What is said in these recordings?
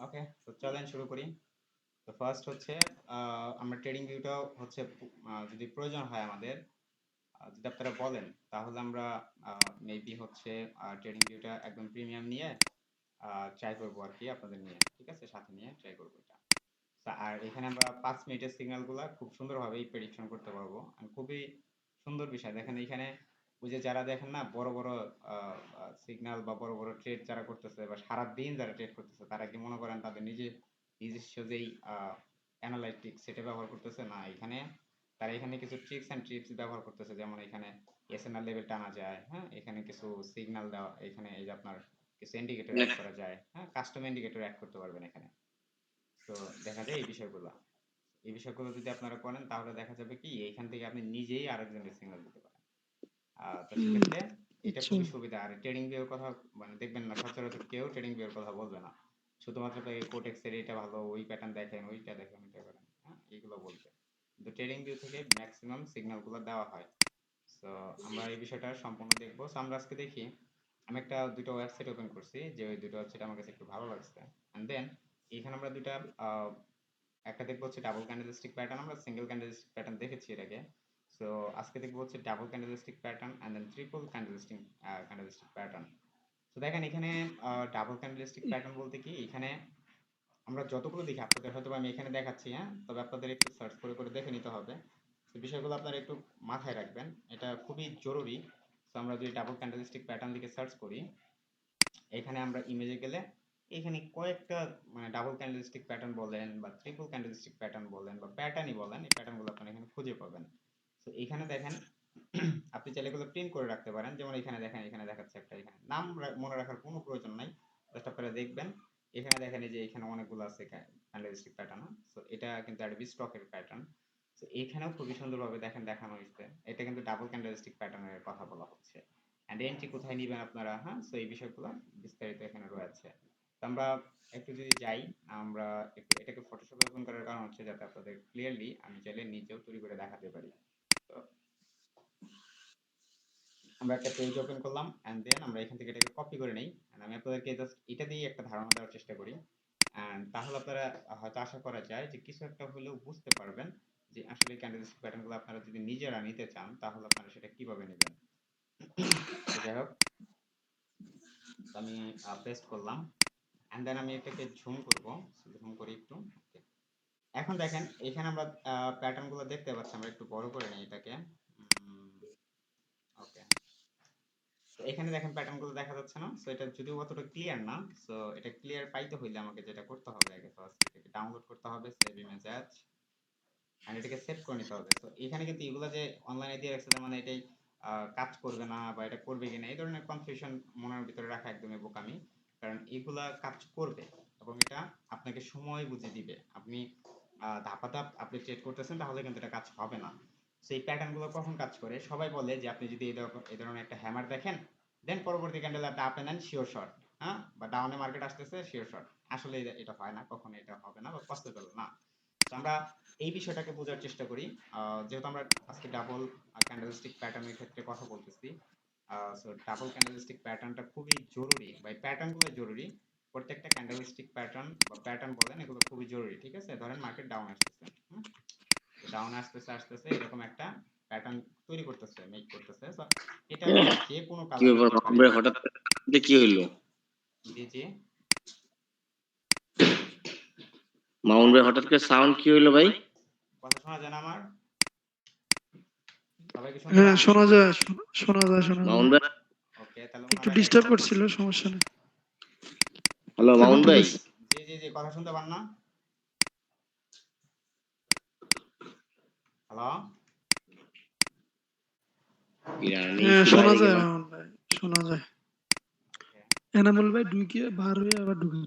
ওকে, তো চলেন শুরু করি। তো ফার্স্ট হচ্ছে আমরা ট্রেডিং ভিউটা হচ্ছে যদি প্রয়োজন হয় আমাদের, যদি আপনারা বলেন তাহলে আমরা মেবি হচ্ছে ট্রেডিং ভিউটা একদম প্রিমিয়াম নিয়ে ট্রাই করবো আর কি, আপনাদের নিয়ে, ঠিক আছে, সাথে নিয়ে ট্রাই করবো এটা। আর এখানে আমরা 5 মিনিটের সিগন্যালগুলো খুব সুন্দরভাবে প্রেডিকশন করতে পারবো। আর খুবই সুন্দর বিষয় দেখেন এখানে, ওই যে যারা দেখেন না বড় বড় সিগন্যাল বা বড় বড় ট্রেড যারা করতেছে বা সারা দিন যারা ট্রেড করতেছে, তারা কি মনে করেন তাদের নিজস্ব যেই অ্যানালাইটিক্স সেটা ব্যবহার করতেছে না, এখানে তারা এখানে কিছু ট্রিক্স অ্যান্ড টিপস ব্যবহার করতেছে। যেমন এখানে এসএনআর লেভেল টানা যায়, হ্যাঁ, এখানে কিছু সিগন্যাল দেওয়া, এখানে এই যে আপনার কিছু ইন্ডিকেটর অ্যাড করা যায়, হ্যাঁ, কাস্টম ইন্ডিকেটর অ্যাড করতে পারবেন এখানে। তো দেখা যায় এই বিষয়গুলো যদি আপনারা করেন তাহলে দেখা যাবে কি এইখান থেকে আপনি নিজেই আরেকজনের সিগন্যাল দিতে পারেন। তো হুম, সেক্ষেত্রে এটা আচ্ছা। খুবই সুবিধা। আর ট্রেডিং ভিউর কথা মানে দেখবেন না সচরাচর কেউ ট্রেডিং ভিউর কথা বলবে না, শুধুমাত্র কোটেক্সের এটা ভালো, ওই প্যাটার্ন দেখেন, ওইটা দেখেন, ওইটা করেন, হ্যাঁ, এইগুলো বলবে। কিন্তু ট্রেডিং ভিউ থেকে ম্যাক্সিমাম সিগন্যালগুলো দেওয়া হয়। তো আমরা এই বিষয়টা সম্পূর্ণ দেখবো। তো আমরা আজকে দেখি, আমি দুটো ওয়েবসাইট ওপেন করছি, যে ওই দুটো ওয়েবসাইট আমার কাছে একটু ভালো লাগছে। এন্ড দেন এখানে আমরা দুটা আহ, একটা দেখবো হচ্ছে ডাবল ক্যান্ডেলস্টিক প্যাটার্ন, আমরা সিঙ্গেল ক্যান্ডেলস্টিক প্যাটার্ন দেখেছি এর আগে। সো আজকে দেখবো হচ্ছে double candlestick pattern and then triple candlestick pattern. তো দেখেন এখানে ডাবল ক্যান্ডেলস্টিক প্যাটার্ন বলতে কি, এখানে আমরা যতগুলো দেখি আপনাদের হয়তো আমি এখানে দেখাচ্ছি, হ্যাঁ, তবে আপনাদের একটু সার্চ করে করে দেখে নিতে হবে। তো বিষয়গুলো আপনারা একটু মাথায় রাখবেন, এটা খুবই জরুরি। তো আমরা যদি ডাবল ক্যান্ডেলস্টিক প্যাটার্ন লিখে সার্চ করি, এখানে আমরা ইমেজে গেলে এখানে কয়েকটা মানে ডাবল ক্যান্ডেলস্টিক প্যাটার্ন বলেন বা ট্রিপল ক্যান্ডেলস্টিক প্যাটার্ন বলেন বা প্যাটার্নই বলেন, এই প্যাটার্নগুলো আপনারা এখানে খুঁজে পাবেন। তো এখানে দেখেন আপনি চাইলে এগুলো প্রিন্ট করে রাখতে পারেন। যেমন এখানে দেখেন, এখানে দেখাচ্ছে একটা, এখানে নাম মনে রাখার কোনো প্রয়োজন নাই, জাস্ট আপনারা দেখবেন। এখানে দেখেন এই যে এখানে অনেকগুলো আছে ক্যান্ডেলস্টিক প্যাটার্ন। তো এটা কিন্তু অ্যাডবি স্টকের প্যাটার্ন। তো এখানেও খুবই সুন্দরভাবে দেখেন দেখানো হয়েছে, এটা কিন্তু ডাবল ক্যান্ডেলস্টিক প্যাটার্নের কথা বলা হচ্ছে। অ্যান্ড এন্ট্রি কোথায় নিবেন আপনারা, হ্যাঁ, সো এই বিষয়গুলো বিস্তারিত এখানে রয়েছে। তো আমরা একটু যদি যাই, আমরা একটু এটাকে ফটোশপে ওপেন করার কারণ হচ্ছে যাতে আপনাদের ক্লিয়ারলি আমি চাইলে নিজেও তৈরি করে দেখাতে পারি। তো আমরা একটা পেজ ওপেন করলাম এন্ড দেন আমরা এখান থেকে এটাকে কপি করে নেই। And আমি আপনাদেরকে জাস্ট এটা দিয়ে একটা ধারণা দেওয়ার চেষ্টা করি। এন্ড তাহলে আপনারা হয়তো আশা করা যায় যে কিছু একটা হলেও বুঝতে পারবেন যে আসলে ক্যান্ডেলস্টিক প্যাটার্নগুলো আপনারা যদি নিজেরা নিতে চান তাহলে আপনারা সেটা কিভাবে নেবেন। তো যাই হোক, আমি পেস্ট করলাম এন্ড দেন আমি এটাকে ঝুম করব, ঝুম করি একটু। Okay. এখন দেখেন এখানে আমরা প্যাটার্ন গুলো দেখতে পাচ্ছি, আমরা একটু বড় করে নিই এটাকে। ওকে, তো এখানে দেখেন প্যাটার্ন গুলো দেখা যাচ্ছে না, সো এটা যদিও অতটা ক্লিয়ার না। সো এটা ক্লিয়ার পাইতে হইলে আমাকে যেটা করতে হবে, আগে ফার্স্ট এটাকে ডাউনলোড করতে হবে, সেভ ইমেজ অ্যাজ, এন্ড এটাকে সেভ করে নিতে হবে। সো এখানে কিন্তু এগুলো যে অনলাইনে দিয়ে রাখছে মানে এটাই কাজ করবে না বা এটা করবে কিনা এই ধরনের কনফিউশন মনের ভিতরে রাখা একদমই বোকামি। কারণ এগুলা কাজ করবে এবং এটা আপনাকে সময় বুঝে দিবে। আপনি ধাপাধাপ আপনি ট্রেড করতেছেন তাহলে কিন্তু এটা কাজ হবে না। সেই প্যাটার্ন গুলো কখন কাজ করে, সবাই বলে যে আপনি যদি এই ধরনের একটা হ্যামার দেখেন, দেন পরবর্তী ক্যান্ডেল আপনি আপে নেন, শিওর শর্ট, হ্যাঁ, বা ডাউনে মার্কেট আসতেছে শিওর শর্ট। আসলে এটা হয় না, কখনো এটা হবে না বা পসিবল না। তো আমরা এই বিষয়টাকে বোঝার চেষ্টা করি। যেহেতু আমরা আজকে ডাবল ক্যান্ডেলস্টিক প্যাটার্নের ক্ষেত্রে কথা বলতেছি, সো ডাবল ক্যান্ডেলস্টিক প্যাটার্নটা খুবই জরুরি বা প্যাটার্নগুলো জরুরি। প্রত্যেকটা ক্যান্ডেলস্টিক প্যাটার্ন বা প্যাটার্ন বলেন এগুলো খুবই জরুরি, ঠিক আছে। ধরেন মার্কেট ডাউন আসতেছে, ডাউন আসতেছে আসতেছে এরকম একটা প্যাটার্ন তৈরি করতেছে, মেক করতেছে। সো এটা যে কোনো কি কালার ব্যাপার হতে মামুন পারে। ভাই, হঠাৎ কি হইলো? জি জি। মামুন ভাই হঠাৎ করে সাউন্ড কি হইলো ভাই? কথা শোনা যায় না আমার? সবাই কি শুনতে হ্যাঁ, পান? শোনা যায়, শোনা যায়, শোনা মামুন যায়। ভাই, ওকে, তাহলে একটু ওনারা ডিস্টার্ব করছিল, সমস্যা নেই। হ্যালো এখন মামুন ঠিক ভাই। আছে। জি জি জি, কথা শুনতে পান না? হ্যালো। ইরানি হ্যাঁ, একটু শোনা বাইরে যায় গেলাম। রাহুল ভাই, শোনা যায়। ওকে এনামুল ভাই ঢুকিয়ে বার হয়ে আবার ঢুকেন।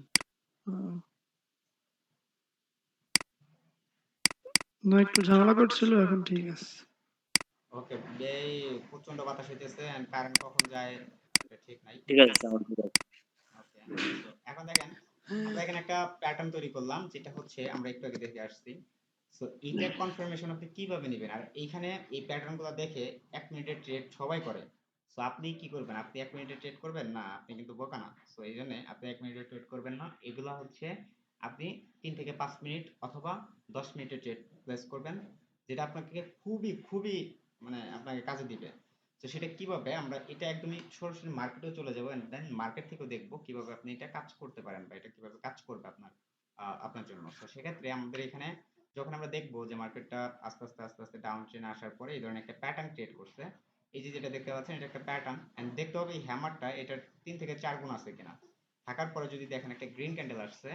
না, একটু ঝামেলা করছিল, এখন ঠিক আছে। ওকে, এই প্রচন্ড বাতাস হইতেছে এন্ড কারেন্ট কখন যায় এটা ঠিক নাই। ঠিক আছে সাউন্ড ঠিক আছে। ওকে, তো এখন দেখেন আমরা এখানে একটা প্যাটার্ন তৈরি করলাম, যেটা হচ্ছে আমরা একটু আগে দেখে আসছি। সো এইটার কনফার্মেশন আপনি কিভাবে নেবেন? আর এইখানে এই প্যাটার্নগুলো দেখে 1 মিনিটের ট্রেড সবাই করে। সো আপনি কি করবেন? আপনি 1 মিনিটের ট্রেড করবেন না, আপনি কিন্তু বোকা না। সো এই জন্য আপনি 1 মিনিটের ট্রেড করবেন না। এগুলা হচ্ছে আপনি 3 থেকে 5 মিনিট অথবা 10 মিনিটের ট্রেড প্লেস করবেন, যেটা আপনাকে খুবই খুবই মানে আপনাকে কাজে দিবে। তো সেটা কিভাবে, আমরা এটা একদমই সরাসরি মার্কেটেও চলে যাবো এন্ড দেন মার্কেট থেকেও দেখবো কিভাবে আপনি এটা কাজ করতে পারেন বা এটা কিভাবে কাজ করবে আপনার জন্য। তো সেক্ষেত্রে আমাদের এখানে যখন আমরা দেখবো যে মার্কেটটা আস্তে আস্তে আস্তে আস্তে ডাউন ট্রেনে আসার পরে এই ধরনের একটা প্যাটার্ন ক্রিয়েট করছে, এই যে যেটা দেখতে পাচ্ছেন এটা একটা প্যাটার্ন, এন্ড দেখতে হবে এই হ্যামারটা এটার 3 থেকে 4 গুণ আছে কিনা। থাকার পরে যদি দেখেন একটা গ্রিন ক্যান্ডেল আসছে,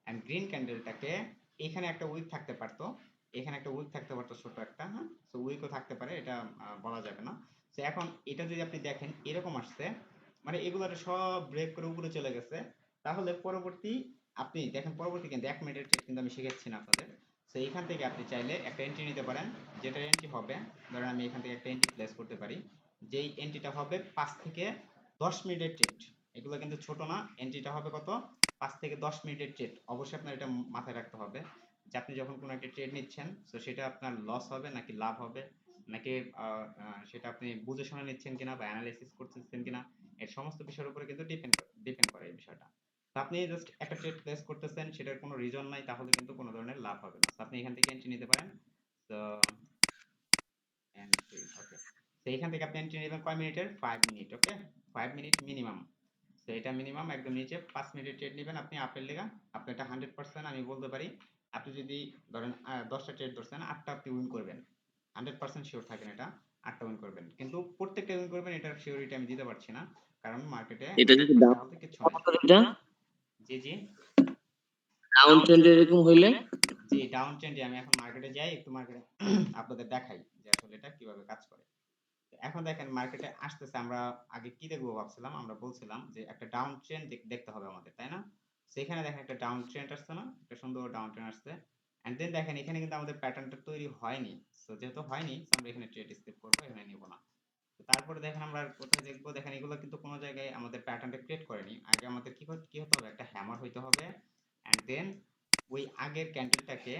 এন্ড গ্রিন ক্যান্ডেলটাকে এখানে একটা উইক থাকতে পারতো, এখানে একটা উইক থাকতে পারতো ছোট একটা, হ্যাঁ, তো উইকও থাকতে পারে, এটা বলা যাবে না। তো এখন এটা যদি আপনি দেখেন এরকম আসছে, মানে এগুলোর সব ব্রেক করে উপরে চলে গেছে, তাহলে পরবর্তী আপনি দেখেন পরবর্তী কিন্তু 1 মিনিটের ট্রেড কিন্তু আমি শিখাচ্ছি না আপনাদের। তো এইখান থেকে আপনি চাইলে একটা এন্ট্রি নিতে পারেন, যেটা এন্ট্রি হবে, ধরেন আমি এখান থেকে একটা এন্ট্রি প্লেস করতে পারি, যেই এন্ট্রিটা হবে 5 থেকে 10 মিনিটের ট্রেড। এগুলো কিন্তু ছোট না, এন্ট্রিটা হবে কত, 5 থেকে 10 মিনিটের ট্রেড। অবশ্যই আপনার এটা মাথায় রাখতে হবে যে আপনি যখন কোনো একটা ট্রেড নিচ্ছেন, তো সেটা আপনার লস হবে নাকি লাভ হবে, নাকি সেটা আপনি বুঝে শুনে নিচ্ছেন কিনা বা অ্যানালাইসিস করতেছেন কিনা, এর সমস্ত বিষয়ের উপরে কিন্তু ডিপেন্ড করে এই বিষয়টা। তো আপনি জাস্ট একটা ট্রেড প্লেস করতেছেন, সেটার কোনো রিজন নাই, তাহলে কিন্তু কোনো ধরনের লাভ হবে না। তো আপনি এখান থেকে এন্ট্রি নিতে পারেন। তো এন্ট্রি, ওকে। তো এখান থেকে আপনি এন্ট্রি নেবেন কয় মিনিটের, 5 মিনিট, ওকে, 5 মিনিট মিনিমাম। তো এটা মিনিমাম একদম নিচে 5 মিনিটের ট্রেড নেবেন আপনি আপের লেগা। আপনি এটা 100% আমি বলতে পারি, আপনি যদি ধরেন 10টা ট্রেড ধরছেন, 8টা আপনি উইন করবেন, 100% শিওর থাকেন এটা, 8টা উইন করবেন। কিন্তু প্রত্যেকটা উইন করবেন এটার শিওরিটি আমি দিতে পারছি না, কারণ মার্কেটে এটা যদি 100% বলতে কিছু নাই। এটা জি জি ডাউন ট্রেন্ড এরকম হইলে জি ডাউন ট্রেন্ডে আমি এখন মার্কেটে যাই, একটু মার্কেটে আপনাদের দেখাই যে আসলে এটা কিভাবে কাজ করে। এখন দেখেন মার্কেটে আসতেছে, আমরা আগে কি দেখবো ভাবছিলাম, আমরা বলছিলাম যে একটা ডাউন ট্রেন্ড দেখতে হবে আমাদের, তাই না? সেখানে দেখেন একটা ডাউন ট্রেন্ড আসছে না, একটা সুন্দর ডাউন ট্রেন্ড আসছে, এন্ড দেন দেখেন এখানে কিন্তু আমাদের প্যাটার্নটা তৈরি হয়নি। তো যেহেতু হয়নি, so আমরা এখানে ট্রেড স্কিপ করবো, এখানে নিব না। তো তারপরে দেখেন আমরা আর কোথায় দেখবো, দেখেন এগুলো কিন্তু কোনো জায়গায় আমাদের প্যাটার্নটা ক্রিয়েট করেনি। আগে আমাদের কি হতে হবে, একটা হ্যামার হইতে হবে, এন্ড দেন ওই আগের ক্যান্ডেলটাকে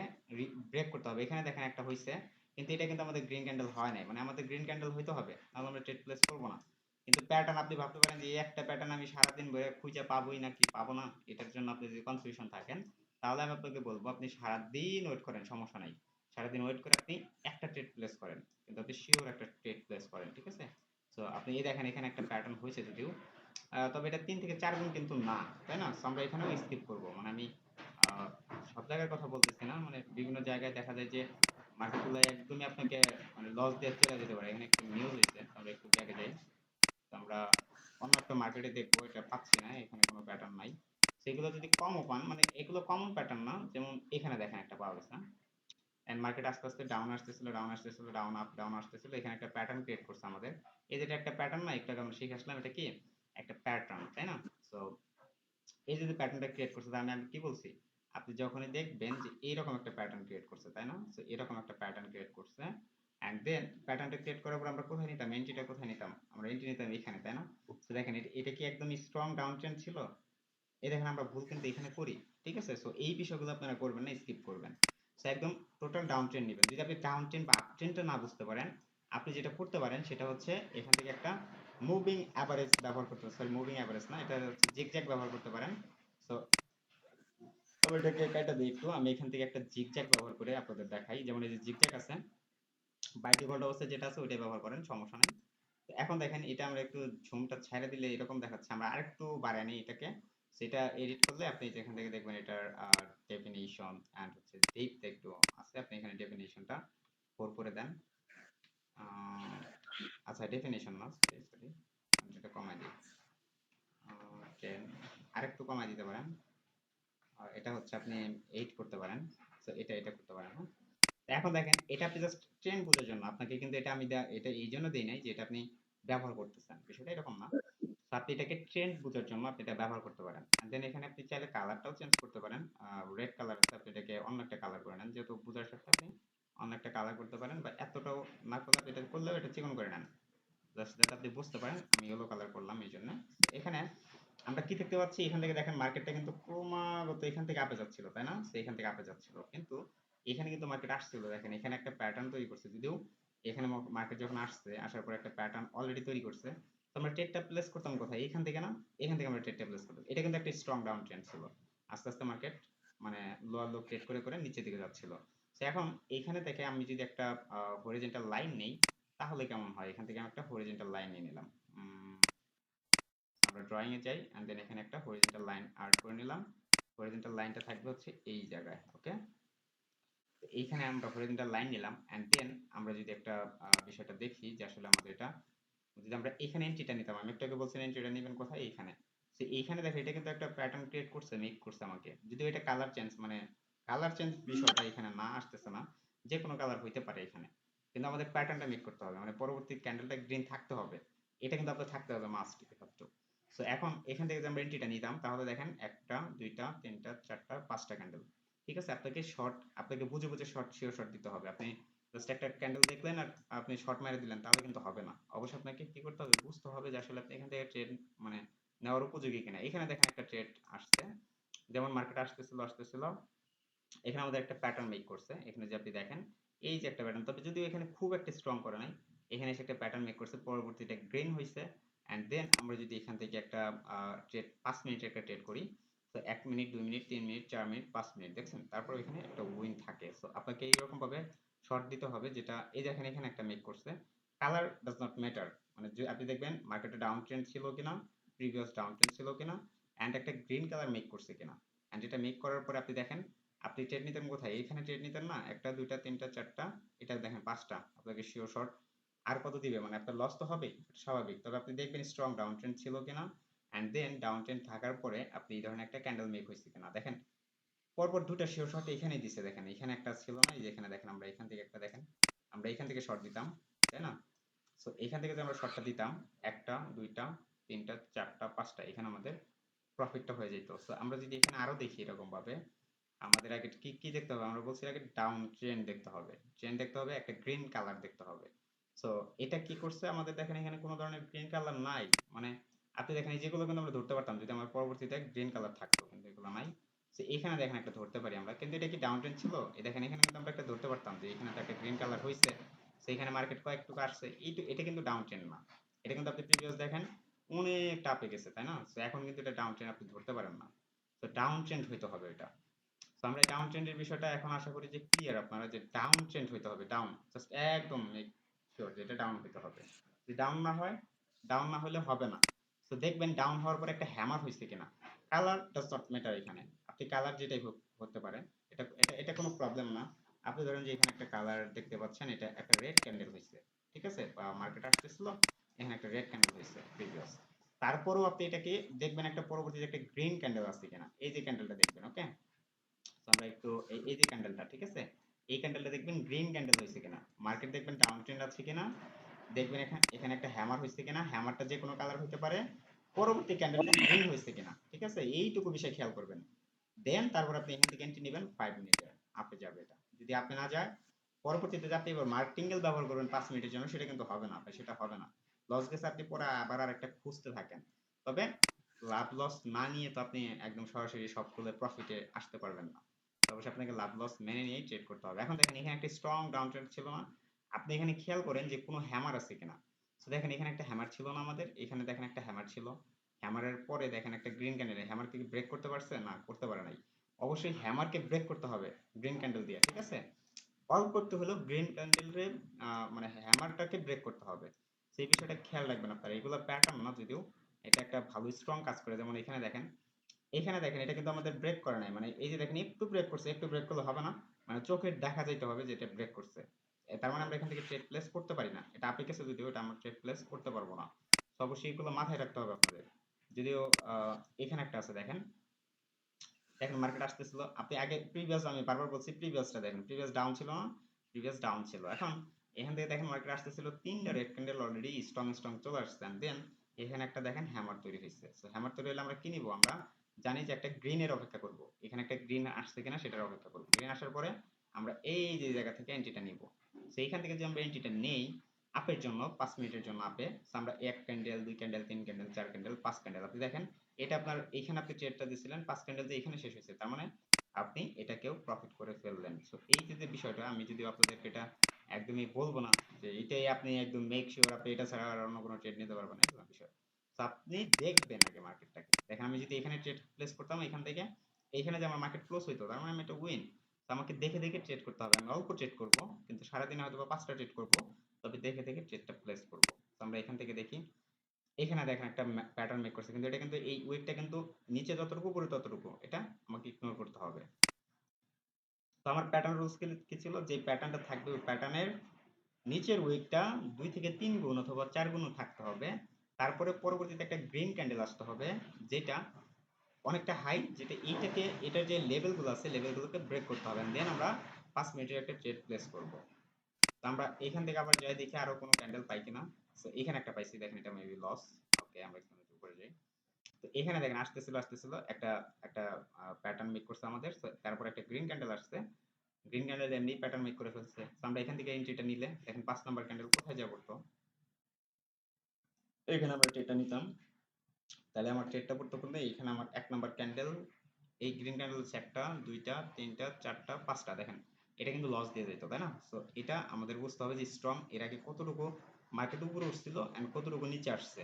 ব্রেক করতে হবে। এখানে দেখেন একটা হইছে, কিন্তু এটা কিন্তু আমাদের গ্রিন ক্যান্ডেল হয় নাই, মানে আমাদের গ্রিন ক্যান্ডেল হইতে হবে, তাহলে আমরা ট্রেড প্লেস করবো না। কিন্তু প্যাটার্ন আপনি ভাবতে পারেন যে এই একটা প্যাটার্ন আমি সারাদিন ধরে খুঁজে পাবোই নাকি পাবো না, এটার জন্য আপনি যদি কনফিউশন থাকেন, তাহলে আমি আপনাকে বলবো আপনি সারাদিন ওয়েট করেন, সমস্যা নাই। সারাদিন ওয়েট করে আপনি একটা ট্রেড প্লেস করেন, কিন্তু আপনি শিওর একটা ট্রেড প্লেস করেন, ঠিক আছে? তো আপনি এই দেখেন এখানে একটা প্যাটার্ন হয়েছে যদিও, তবে এটা 3 থেকে 4 গুণ কিন্তু না, তাই না? So আমরা এখানেও স্কিপ করব, মানে আমি আহ, সব জায়গার কথা বলতেছি না, মানে বিভিন্ন জায়গায় দেখা যায় যে মার্কেটগুলো একদমই আপনাকে মানে লস দিয়ে চলে যেতে পারে। এখানে একটু নিউজ হয়েছে, আমরা একটু ব্যাকে যাই। তো আমরা অন্য একটা মার্কেটে দেখবো, এটা পাচ্ছি না, এখানে কোনো প্যাটার্ন নাই। সেগুলো যদি কমও পান, মানে এগুলো কমন প্যাটার্ন না, যেমন এখানে দেখেন একটা পাওয়া গেছে, এন্ড মার্কেট আস্তে আস্তে ডাউন আসতেছিল, ডাউন আসতেছিল, ডাউন আপ ডাউন আসতেছিল, এখানে একটা প্যাটার্ন ক্রিয়েট করছে আমাদের। এই যেটা একটা প্যাটার্ন না, একটু আগে আমরা শিখে আসলাম, এটা কি একটা প্যাটার্ন, তাই না? সো এই যে প্যাটার্নটা ক্রিয়েট করছে, তার মানে আমি কি বলছি, আপনি যখনই দেখবেন যে এইরকম একটা প্যাটার্ন ক্রিয়েট করছে, তাই না? তো এরকম একটা প্যাটার্ন ক্রিয়েট করছে, এন্ড দেন প্যাটার্নটা ক্রিয়েট করার পর আমরা কোথায় নিতাম, এন্ট্রিটা কোথায় নিতাম, আমরা এন্ট্রি নিতাম এখানে, তাই না? তো দেখেন এটা কি একদম স্ট্রং ডাউন ট্রেন্ড ছিল? এই দেখেন আমরা ভুল কিন্তু এখানে করি, ঠিক আছে? সো এই বিষয়গুলো আপনারা করবেন না, স্কিপ করবেন। সো একদম টোটাল ডাউন ট্রেন্ড নেবেন। যদি আপনি ডাউন ট্রেন্ড বা আপ ট্রেন্ডটা না বুঝতে পারেন, আপনি যেটা করতে পারেন সেটা হচ্ছে এখান থেকে একটা মুভিং অ্যাভারেজ ব্যবহার করতে, সরি মুভিং অ্যাভারেজ না, এটা হচ্ছে জিগজ্যাগ ব্যবহার করতে পারেন। সো তবে এটাকে কাটা দিই একটু, আমি এখান থেকে একটা জিগজ্যাগ ব্যবহার করে আপনাদের দেখাই, যেমন এই যে জিগজ্যাগ আছে, বাই ডিফল্ট অবস্থায় যেটা আছে ওইটাই ব্যবহার করেন, সমস্যা নাই। তো এখন দেখেন এটা আমরা একটু ঝুমটা ছেড়ে দিলে এরকম দেখাচ্ছে, আমরা আরেকটু বাড়াই নিই এটাকে, সেটা এডিট করলে আপনি যেখান থেকে দেখবেন এটার ডেফিনিশন এন্ড হচ্ছে ডেপথ একটু আছে, আপনি এখানে ডেফিনিশনটা 4 করে দেন। আহ, আচ্ছা ডেফিনিশন না, সরি সরি, এটা কমাই দিই, 10, আরেকটু কমাই দিতে পারেন। এটা হচ্ছে আপনি 8 করতে পারেন। তো এটা করতে পারেন, হ্যাঁ। তো এখন দেখেন এটা আপনি জাস্ট ট্রেন্ড বোঝার জন্য আপনাকে, কিন্তু এটা আমি এটা এই জন্য দেই নাই যে এটা আপনি ব্যবহার করতেছেন, বিষয়টা এরকম না। তো আপনি এটাকে ট্রেন্ড বোঝার জন্য আপনি এটা ব্যবহার করতে পারেন। দেন এখানে আপনি চাইলে কালারটাও চেঞ্জ করতে পারেন, রেড কালার আছে, আপনি এটাকে অন্য একটা কালার করে নেন, যেহেতু বোঝার সাথে আপনি অন্য একটা কালার করতে পারেন, বা এতটাও না করলে আপনি এটা করলেও এটা চিকন করে নেন, জাস্ট যাতে আপনি বুঝতে পারেন। আমি ইয়েলো কালার করলাম এই জন্য। এখানে আমরা কি দেখতে পাচ্ছি, এখান থেকে দেখেন মার্কেটটা কিন্তু ক্রমাগত এখান থেকে আপে যাচ্ছিল, তাই না? তো এখান থেকে আপে যাচ্ছিল, কিন্তু এখানে কিন্তু মার্কেট আসছিল, দেখেন এখানে একটা প্যাটার্ন তৈরি করছে, যদিও এখানে মার্কেট যখন আসছে, আসার পর একটা প্যাটার্ন অলরেডি তৈরি করছে। তো আমরা ট্রেডটা প্লেস করতাম কোথায়, এখান থেকে না, এখান থেকে আমরা ট্রেডটা প্লেস করতাম। এটা কিন্তু একটা স্ট্রং ডাউন ট্রেন্ড ছিল। আস্তে আস্তে মার্কেট মানে লোয়ার লো ক্রিয়েট করে করে নিচের দিকে যাচ্ছিল। তো এখন এইখানে থেকে আমি যদি একটা হরিজন্টাল লাইন নেই তাহলে কেমন হয়? এখান থেকে আমি একটা হরিজন্টাল লাইন নিয়ে নিলাম। আমরা ড্রয়িং এ যাই এন্ড দেন এখানে একটা হরিজন্টাল লাইন আর্ট করে নিলাম। হরিজন্টাল লাইনটা থাকবে হচ্ছে এই জায়গায়, ওকে? তো এইখানে আমরা হরিজন্টাল লাইন নিলাম এন্ড দেন আমরা যদি একটা বিষয়টা দেখি যে আসলে আমাদের এটা যদি আমরা এখানে এন্ট্রিটা নিতাম, আমি একটু আগে বলছিলাম এন্ট্রিটা নেবেন কোথায়? এইখানে। তো এইখানে দেখো এটা কিন্তু একটা প্যাটার্ন ক্রিয়েট করছে, মেক করছে আমাকে। যদিও এটা কালার চেঞ্জ মানে কালার চেঞ্জ বিষয়টা এখানে না আসতেছে না, যে কোনো কালার হইতে পারে এখানে, কিন্তু আমাদের প্যাটার্নটা মেক করতে হবে, মানে পরবর্তী ক্যান্ডেলটা গ্রিন থাকতে হবে, এটা কিন্তু আপনার থাকতে হবে মাস্ট এফেক্ট। সো এখন এখান থেকে যদি আমরা এন্ট্রিটা নিতাম তাহলে দেখেন একটা দুইটা তিনটা চারটা পাঁচটা ক্যান্ডেল, ঠিক আছে? আপনাকে বুঝে বুঝে শর্ট শিওর শর্ট দিতে হবে। আপনি জাস্ট একটা ক্যান্ডেল দেখলেন আর আপনি শর্ট মেরে দিলেন তাহলে কিন্তু হবে না। অবশ্যই আপনাকে কি করতে হবে, বুঝতে হবে যে আসলে আপনি এখান থেকে ট্রেড মানে নেওয়ার উপযোগী কিনা। এখানে দেখেন একটা ট্রেড আসছে, যেমন মার্কেট আসতেছিল, এখানে আমাদের একটা প্যাটার্ন মেক করছে। এখানে যে আপনি দেখেন এই যে একটা প্যাটার্ন, তবে যদিও এখানে খুব একটা স্ট্রং করে নাই, এখানে এসে একটা প্যাটার্ন মেক করছে, পরবর্তীতে গ্রিন হয়েছে। এন্ড দেন আমরা যদি এখান থেকে একটা ট্রেড 5 মিনিটের একটা ট্রেড করি, তো 1 minute 2 minute 3 minute 4 minute 5 minute দেখছেন, তারপর এখানে একটা উইন থাকে। সো আপনাকে এইরকম ভাবে শর্ট দিতে হবে, যেটা এই দেখেন এখানে একটা মেক করছে। কালার ডাজ নট ম্যাটার, মানে যে আপনি দেখবেন মার্কেটে ডাউন ট্রেন্ড ছিল কিনা, প্রিভিয়াস ডাউন ট্রেন্ড ছিল কিনা, এন্ড একটা গ্রিন কালার মেক করছে কিনা। এন্ড এটা মেক করার পরে আপনি দেখেন আপনি ট্রেড নিতেন কোথায়? এইখানে ট্রেড নিতেন না, একটা দুইটা তিনটা চারটা, এটা দেখেন পাঁচটা, আপনাকে শিওর শর্ট আর কত দিবে? মানে আপনার লস তো হবেই, স্বাভাবিক। তবে আপনি দেখবেন স্ট্রং ডাউন ট্রেন্ড ছিল কিনা, এন্ড দেন ডাউন ট্রেন্ড থাকার পরে আপনি এই ধরনের একটা ক্যান্ডেল মেক হয়েছে কিনা দেখেন। পরপর দুটা শিওর শর্ট এখানেই দিছে, দেখেন এখানে একটা ছিল না, এই যে এখানে দেখেন আমরা এখান থেকে একটা দেখেন, আমরা এখান থেকে শর্ট দিতাম, তাই না? সো এখান থেকে যদি আমরা শর্টটা দিতাম একটা দুইটা তিনটা চারটা পাঁচটা, এখানে আমাদের প্রফিটটা হয়ে যেত। সো আমরা যদি এখানে আরো দেখি এরকম ভাবে, আমাদের আগে কি কি দেখতে হবে? আমরা বলছি আগে ডাউন ট্রেন্ড দেখতে হবে, ট্রেন্ড দেখতে হবে, একটা গ্রিন কালার দেখতে হবে। সো এটা কি করছে আমাদের, দেখেন এখানে কোনো ধরনের গ্রিন কালার নাই, মানে আপনি দেখেন এই যেগুলো কিন্তু আমরা ধরতে পারতাম যদি আমার পরবর্তীতে গ্রিন কালার থাকতো, কিন্তু এগুলো নাই। সো এখানে দেখেন একটা ধরতে পারি আমরা, কিন্তু এটা কি ডাউন ট্রেন্ড ছিল? এই দেখেন এখানে কিন্তু আমরা একটা ধরতে পারতাম যে এখানে তো একটা গ্রিন কালার হয়েছে, সেইখানে মার্কেট কয়েকটুকু আসছে, এটা কিন্তু ডাউন ট্রেন্ড না। এটা কিন্তু আপনি প্রিভিয়াস দেখেন অনেক টাপে গেছে, তাই না? সো এখন কিন্তু এটা ডাউন ট্রেন্ড আপনি ধরতে পারেন না। তো ডাউন ট্রেন্ড হইতে হবে এটা। তো আমরা ডাউন ট্রেন্ডের বিষয়টা এখন আশা করি যে ক্লিয়ার আপনারা, যে ডাউন ট্রেন্ড হইতে হবে, ডাউন জাস্ট একদম মেক শিওর যে এটা ডাউন হইতে হবে। যদি ডাউন না হয়, ডাউন না হলে হবে না। তো দেখবেন ডাউন হওয়ার পর একটা হ্যামার হইছে কিনা। কালার ডাজ নট ম্যাটার এখানে, আপনি কালার যেটাই হোক হতে পারে, এটা কোনো প্রবলেম না। আপনি ধরেন যে এখানে একটা কালার দেখতে পাচ্ছেন, এটা একটা রেড ক্যান্ডেল হইছে, ঠিক আছে? বা মার্কেট আসতেছিল, এখানে একটা রেড ক্যান্ডেল হইছে প্রিভিয়াস, তারপরেও আপনি এটাকে দেখবেন একটা পরবর্তীতে একটা গ্রিন ক্যান্ডেল আছে কিনা, এই যে ক্যান্ডেলটা দেখবেন, ওকে? তো আমরা একটু এই যে ক্যান্ডেলটা, ঠিক আছে, এই ক্যান্ডেলটা দেখবেন গ্রিন ক্যান্ডেল হয়েছে কিনা, মার্কেট দেখবেন ডাউন ট্রেন্ড আছে কিনা, দেখবেন এখানে এখানে একটা হ্যামার হয়েছে কিনা, হ্যামারটা যে কোনো কালার হতে পারে, পরবর্তী ক্যান্ডেলটা গ্রিন হয়েছে কিনা, ঠিক আছে? এইটুকু বিষয় খেয়াল করবেন। দেন তারপর আপনি এখান থেকে এন্ট্রি নেবেন 5 মিনিটের, আপে যাবে এটা। যদি আপনি না যায়, পরবর্তীতে আপনি এবার মার্কটিঙ্গেল ব্যবহার করবেন 5 মিনিটের জন্য, সেটা কিন্তু হবে না আপনার, সেটা হবে না। লস গেছে আপনি পরে আবার আরেকটা খুঁজতে থাকেন। তবে লাভ লস না নিয়ে তো আপনি একদম সরাসরি সব খুলে প্রফিটে আসতে পারবেন না। তো অবশ্যই আপনাকে লাভ লস মেনে নিয়েই ট্রেড করতে হবে। এখন দেখেন এখানে একটা স্ট্রং ডাউন ট্রেন্ড ছিল না, আপনি এখানে খেয়াল করেন যে কোনো হ্যামার আছে কিনা। তো দেখেন এখানে একটা হ্যামার ছিল না আমাদের, এখানে দেখেন একটা হ্যামার ছিল, হ্যামারের পরে দেখেন একটা গ্রিন ক্যান্ডেল, হ্যামার কি ব্রেক করতে পারছে? না, করতে পারে নাই। অবশ্যই হ্যামারকে ব্রেক করতে হবে গ্রিন ক্যান্ডেল দিয়ে, ঠিক আছে? অল্প একটু হলেও গ্রিন ক্যান্ডেলের মানে হ্যামারটাকে ব্রেক করতে হবে, সেই বিষয়টা খেয়াল রাখবেন আপনারা। এগুলো প্যাটার্ন না যদিও, এটা একটা ভালো স্ট্রং কাজ করে। যেমন এখানে দেখেন, এখানে দেখেন এটা কিন্তু আমাদের ব্রেক করে নাই, মানে এই যে দেখেন একটু ব্রেক করছে, একটু ব্রেক করলে হবে না, মানে চোখের দেখা যাইতে হবে যে এটা ব্রেক করছে। তার মানে আমরা এখান থেকে ট্রেড প্লেস করতে পারি না, এটা আপে গেছে যদিও, এটা আমরা ট্রেড প্লেস করতে পারবো না। তো অবশ্যই এগুলো মাথায় রাখতে হবে আপনাদের। যদিও এখানে একটা আছে দেখেন, দেখেন মার্কেট আসতেছিল, আপনি আগে প্রিভিয়াস, আমি বারবার বলছি প্রিভিয়াসটা দেখেন, প্রিভিয়াস ডাউন ছিল না, প্রিভিয়াস ডাউন ছিল। এখন এখান থেকে দেখেন মার্কেট আসতেছিল, তিনটা red candle already strong strong চলে আসছে, দেন এখানে একটা দেখেন হ্যামার তৈরি হয়েছে। সো হ্যামার তৈরি হলে আমরা কি নিব? আমরা জানি যে একটা গ্রিনের অপেক্ষা করব, এখানে একটা গ্রিন আসছে কিনা সেটার অপেক্ষা করব। গ্রিন আসার পরে আমরা এই যে জায়গা থেকে এন্ট্রিটা নিব। সো এইখান থেকে যদি আমরা এন্ট্রিটা নেই আপের জন্য 5 মিনিটের জন্য আপে, সো আমরা এক ক্যান্ডেল, দুই ক্যান্ডেল, তিন ক্যান্ডেল, চার ক্যান্ডেল, পাঁচ ক্যান্ডেল, আপনি দেখেন এটা আপনার এইখানে আপনি ট্রেডটা দিছিলেন 5 ক্যান্ডেল দিয়ে এখানে শেষ হয়েছে, তার মানে আপনি এটাকেও প্রফিট করে ফেললেন। সো এই যে বিষয়টা, আমি যদি আপনাদেরকে এটা একদমই বলবো না যে এটাই আপনি একদম মেক শিওর আপনি এটা ছাড়া আর অন্য কোনো ট্রেড নিতে পারবেন না, এরকম বিষয়। তো আপনি দেখবেন আগে মার্কেটটাকে। দেখেন আমি যদি এখানে ট্রেড প্লেস করতাম এখান থেকে, এইখানে যে আমার মার্কেট ক্লোজ হইতো তার মানে আমি এটা উইন। তো আমাকে দেখে দেখে ট্রেড করতে হবে। আমি অল্প ট্রেড করব, কিন্তু সারাদিনে হয়তো বা 5টা ট্রেড করব, তবে দেখে দেখে ট্রেডটা প্লেস করব। তো আমরা এখান থেকে দেখি, এখানে দেখেন একটা প্যাটার্ন মেক করছে, কিন্তু এটা কিন্তু এই উইকটা কিন্তু নিচে যতটুকু উপরে ততটুকু, এটা আমাকে ইগনোর করতে হবে। তো আমার প্যাটার্ন রুলস কি ছিল, যে প্যাটার্নটা থাকবে ওই প্যাটার্নের নিচের উইকটা 2 থেকে 3 গুণ অথবা 4 গুণ থাকতে হবে। তারপরে পরবর্তীতে একটা গ্রিন ক্যান্ডেল আসতে হবে, যেটা অনেকটা হাই, যেটা এইটাকে, এটার যে লেভেলগুলো আছে লেভেলগুলোকে ব্রেক করতে হবে। দেন আমরা 5 মিনিটের একটা ট্রেড প্লেস করব। তো আমরা এখান থেকে আবার যাই দেখি আরো কোনো ক্যান্ডেল পাই কিনা। সো এখানে একটা পাইছি, দেখেন এটা মেবি লস। ওকে, আমরা এখানে উপরে যাই। তো এখানে দেখেন আসতেছিল একটা একটা প্যাটার্ন মেক করছে আমাদের। So, তারপর একটা গ্রিন ক্যান্ডেল আসছে, গ্রিন ক্যান্ডেল এমনি প্যাটার্ন মেক করে ফেলছে। তো আমরা এখান থেকে এন্ট্রিটা নিলে দেখেন 5 নাম্বার ক্যান্ডেল কোথায় যা পড়তো, এখানে আমরা ট্রেডটা নিতাম। তাহলে আমার ট্রেডটা পড়তে পড়লে এখানে আমার 1 নাম্বার ক্যান্ডেল, এই গ্রিন ক্যান্ডেল হচ্ছে একটা, দুইটা, তিনটা, চারটা, পাঁচটা, দেখেন এটা কিন্তু লস দিয়ে যেত, তাই না? সো এটা আমাদের বুঝতে হবে যে স্ট্রং এর আগে কতটুকু মার্কেট উপরে উঠছিল এন্ড কতটুকু নিচে আসছে,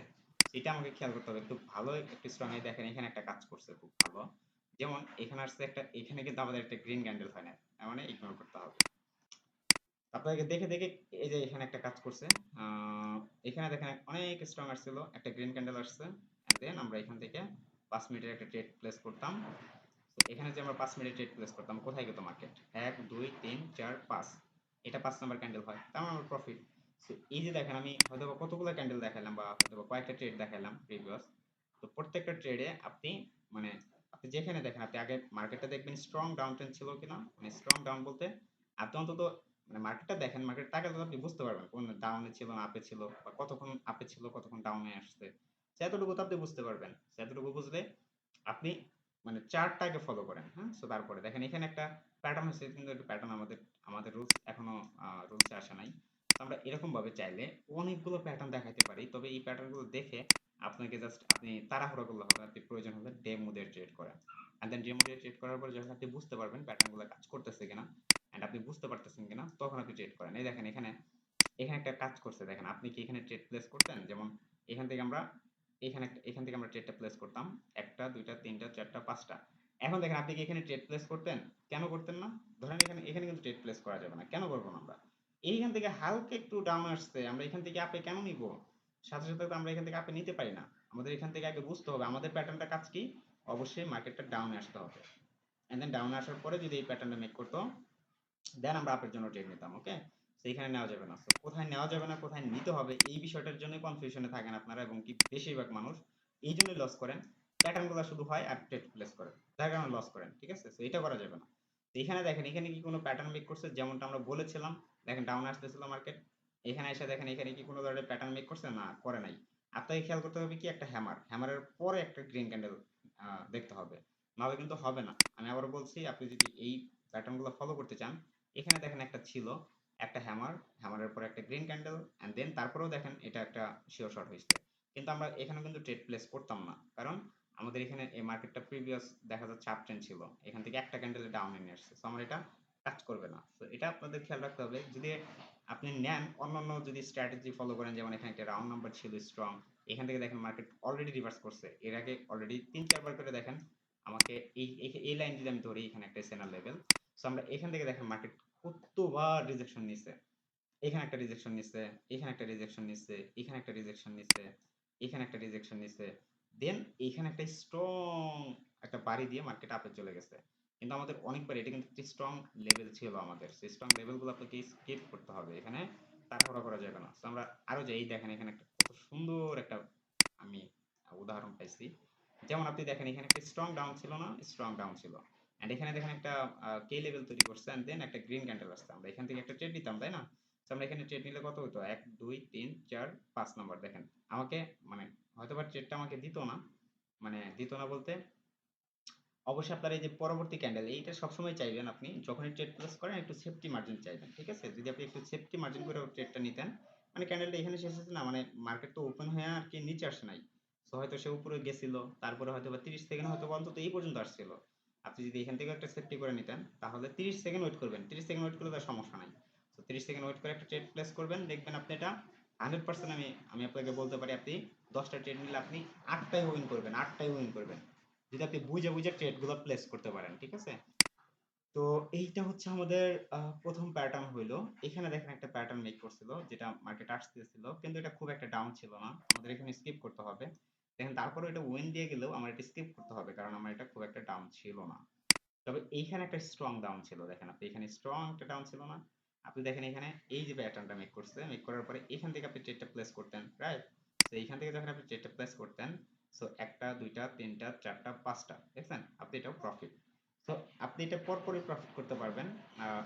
এটা আমাকে খেয়াল করতে হবে। একটু ভালো একটু স্ট্রং এই দেখেন এখানে একটা কাজ করছে খুব ভালো, যেমন এখানে আসছে একটা, এখানে কিন্তু আমাদের একটা গ্রিন ক্যান্ডেল হয় না, তার মানে ইগনোর করতে হবে। আপনাকে দেখে দেখে এই যে এখানে একটা কাজ করছে, এখানে দেখেন অনেক স্ট্রং আসছিল, একটা গ্রিন ক্যান্ডেল আসছে, এন্ড দেন আমরা এখান থেকে 5 মিনিটের একটা ট্রেড প্লেস করতাম। তো এখানে যে আমরা 5 মিনিট ট্রেড প্লেস করতাম, কোথায় গেত মার্কেট, 1 2 3 4 5, এটা 5 নাম্বার ক্যান্ডেল হয়, তার মানে আমার প্রফিট। সো এই যে দেখেন আমি হয়তো বা কতগুলো ক্যান্ডেল দেখাইলাম বা হয়তো বা কয়েকটা ট্রেড দেখাইলাম প্রিভিয়াস। তো প্রত্যেকটা ট্রেডে আপনি মানে আপনি যেখানে দেখেন, আপনি আগে মার্কেটটা দেখবেন স্ট্রং ডাউন ট্রেন্ড ছিল কিনা, মানে স্ট্রং ডাউন বলতে আপনি অন্তত মানে মার্কেটটা দেখেন, মার্কেট তাকালে আপনি বুঝতে পারবেন কোন ডাউনে ছিল না আপে ছিল, বা কতক্ষণ আপে ছিল কতক্ষণ ডাউনে আসছে, এতটুকু তো আপনি বুঝতে পারবেন। এতটুকু বুঝলে আপনি মানে চার্টটাকে ফলো করেন, হ্যাঁ। সো তারপরে দেখেন এখানে একটা প্যাটার্ন হচ্ছে, কিন্তু একটা প্যাটার্ন আমাদের আমাদের রুলস এখনো রুলসে আসে নাই। তো আমরা এরকম ভাবে চাইলে অনেকগুলো প্যাটার্ন দেখাইতে পারি, তবে এই প্যাটার্নগুলো দেখে আপনাকে জাস্ট আপনি তাড়াহুড়ো করলে হবে, আপনি প্রয়োজন হলে ডেমো দিয়ে ট্রেড করেন। এন্ড দেন ডেমো দিয়ে ট্রেড করার পর যখন আপনি বুঝতে পারবেন প্যাটার্নগুলো কাজ করতেছে কিনা এন্ড আপনি বুঝতে পারতেছেন কিনা, তখন আপনি ট্রেড করেন। এই দেখেন এখানে এখানে একটা কাজ করছে, দেখেন আপনি কি এখানে ট্রেড প্লেস করতেন, যেমন এখান থেকে আমরা এখান থেকে আমরা ট্রেডটা প্লেস করতাম, একটা দুইটা তিনটা চারটা পাঁচটা। এখন দেখেন আপনি কি এখানে ট্রেড প্লেস করতেন, কেন করতেন না? ধরেন এখানে এখানে কিন্তু ট্রেড প্লেস করা যাবে না, কেন করবো না আমরা? এইখান থেকে হালকা একটু ডাউন আসছে, আমরা এখান থেকে আপে কেন নিব? সাথে সাথে তো আমরা এখান থেকে আপে নিতে পারি না। আমাদের এখান থেকে আগে বুঝতে হবে আমাদের প্যাটার্নটা কাজ কি, অবশ্যই মার্কেটটা ডাউনে আসতে হবে। এন্ড দেন ডাউনে আসার পরে যদি এই প্যাটার্নটা মেক করতো, দেন আমরা আপের জন্য ট্রেড নিতাম। ওকে, সেইখানে নেওয়া যাবে না। So, কোথায় নেওয়া যাবে না কোথায় নিতে হবে এই বিষয়টার জন্য কনফিউশনে থাকেন আপনারা, এবং কি বেশিরভাগ মানুষ এই জন্যই লস করেন। প্যাটার্ন গুলো শুধু হয় আর ট্রেড প্লেস করেন, যার কারণে লস করেন। ঠিক আছে, তো এটা করা যাবে না। তো এখানে দেখেন এখানে কি কোনো প্যাটার্ন মেক করছে, যেমনটা আমরা বলেছিলাম, দেখেন ডাউন আসতেছিল মার্কেট, এখানে এসে দেখেন এখানে কি কোনো ধরনের প্যাটার্ন মেক করছে, না করে নাই। আপনাকে খেয়াল করতে হবে কি, একটা হ্যামারের পরে একটা গ্রিন ক্যান্ডেল দেখতে হবে, নাহলে কিন্তু হবে না। আমি আবার বলছি, আপনি যদি এই প্যাটার্ন গুলো ফলো করতে চান, এখানে দেখেন একটা ছিল, একটা হ্যামারের পরে একটা গ্রিন ক্যান্ডেল, এন্ড দেন তারপরেও দেখেন এটা একটা শিওর শর্ট হয়েছে, কিন্তু আমরা এখানে কিন্তু ট্রেড প্লেস করতাম না, কারণ আমাদের এখানে এই মার্কেটটা প্রিভিয়াস দেখা যাচ্ছে আপ ট্রেন্ড ছিল, এখান থেকে একটা ক্যান্ডেলে ডাউনে নিয়ে আসছে, তো আমরা এটা কাজ করবে না। তো এটা আপনাদের খেয়াল রাখতে হবে, যদি আপনি নেন অন্যান্য যদি স্ট্র্যাটেজি ফলো করেন, যেমন এখানে একটা রাউন্ড নাম্বার ছিল স্ট্রং, এখান থেকে দেখেন মার্কেট অলরেডি রিভার্স করছে, এর আগে অলরেডি 3-4 বার করে দেখেন আমাকে এই লাইন যদি আমি ধরি, এখানে একটা সেনার লেভেল। সো আমরা এখান থেকে দেখেন মার্কেট কতবার রিজেকশন নিছে, এখানে একটা রিজেকশন নিছে, এখানে একটা রিজেকশন নিছে, এখানে একটা রিজেকশন নিছে, এখানে একটা রিজেকশন নিছে, দেন এখানে একটা স্ট্রং একটা বাড়ি দিয়ে মার্কেট আপে চলে গেছে। কিন্তু আমাদের অনেকবার এটা কিন্তু স্ট্রং লেভেল ছিল আমাদের, সেই স্ট্রং লেভেলগুলো আপনাকে স্কিপ করতে হবে, এখানে তাড়াহুড়া করা যাবে না। তো আমরা আরো যাই, দেখেন এখানে একটা কত সুন্দর একটা আমি উদাহরণ পাইছি, যেমন আপনি দেখেন এখানে একটা স্ট্রং ডাউন ছিল না, স্ট্রং ডাউন ছিল, এন্ড এখানে দেখেন একটা কে লেভেল তৈরি করছে, এন্ড দেন একটা গ্রিন ক্যান্ডেল আসছে, আমরা এখান থেকে একটা ট্রেড নিতাম, তাই না? তো আমরা এখানে ট্রেড নিলে কত হতো, 1 2 3 4 5 নাম্বার, দেখেন আমাকে মানে হয়তোবা ট্রেডটা আমাকে দিত না, মানে দিত না বলতে অবশ্যই আপনার এই যে পরবর্তী ক্যান্ডেল এইটা সবসময় চাইবেন, আপনি যখনই ট্রেড প্লেস করেন একটু সেফটি মার্জিন চাইবেন। ঠিক আছে, যদি আপনি একটু সেফটি মার্জিন করে ট্রেডটা নিতেন, মানে ক্যান্ডেলটা এখানে শেষ হচ্ছে না, মানে মার্কেট তো ওপেন হয়ে আর কি নিচে আসে নাই, তো হয়তো সে উপরে গেছিল, তারপরে হয়তো বা 30 সেকেন্ড হয়তো অন্তত এই পর্যন্ত আসছিল, আপনি যদি এখান থেকে একটা সেফটি করে নিতেন, তাহলে 30 সেকেন্ড ওয়েট করবেন, 30 সেকেন্ড ওয়েট করলে তার সমস্যা নাই। তো 30 সেকেন্ড ওয়েট করে একটা ট্রেড প্লেস করবেন, দেখবেন আপনি এটা 100% আমি আপনাকে বলতে পারি, আপনি 10টা ট্রেড নিলে আপনি 8টাই উইন করবেন, 8টাই উইন করবেন। যদি আপনি বুঝে বুঝে ট্রেডগুলো প্লেস করতে পারেন, ঠিক আছে? তো এইটা হচ্ছে আমাদের প্রথম প্যাটার্ন হইলো। এখানে দেখেন একটা প্যাটার্ন মেক করছিল যেটা মার্কেট আসতেছিল, কিন্তু এটা খুব একটা ডাউন ছিল না, আমাদের এখানে স্কিপ করতে হবে। দেখেন তারপরে এটা উইন দিয়ে গেলেও আমার এটা স্কিপ করতে হবে, কারণ আমার এটা খুব একটা ডাউন ছিল না। তবে এইখানে একটা স্ট্রং ডাউন ছিল, দেখেন আপনি এখানে স্ট্রং একটা ডাউন ছিল না? আপনি দেখেন এখানে এই যে প্যাটার্নটা মেক করছে, মেক করার পরে এখান থেকে আপনি ট্রেডটা প্লেস করতেন, রাইট? তো এইখান থেকে যখন আপনি ট্রেডটা প্লেস করতেন, সো একটা দুইটা তিনটা চারটা পাঁচটা, দেখছেন আপনি এটাও প্রফিট। তো আপনি এটা পরপরই প্রফিট করতে পারবেন,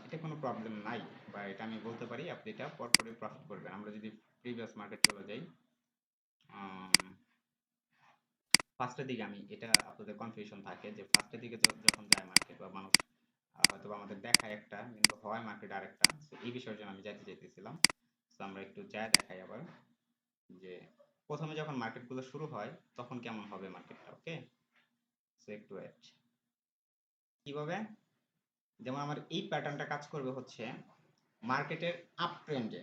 এটা কোনো প্রবলেম নাই, বা এটা আমি বলতে পারি আপনি এটা পরপরই প্রফিট করবেন। আমরা যদি প্রিভিয়াস মার্কেট চলে যাই, ফার্স্টের দিকে, আমি এটা আপনাদের কনফিউশন থাকে যে ফার্স্টের দিকে যখন যায় মার্কেট বা মানুষ হয়তো বা আমাদের দেখায় একটা কিন্তু হয় মার্কেট আরেকটা, তো এই বিষয়ের জন্য আমি যাইতে চাইতেছিলাম। তো আমরা একটু যায় দেখাই আবার যে প্রথমে যখন মার্কেটগুলো শুরু হয় তখন কেমন হবে মার্কেটটা, ওকে? সো একটু ওয়েট। কিভাবে? যেমন আমার এই প্যাটার্নটা কাজ করবে হচ্ছে মার্কেটের আপ ট্রেন্ডে,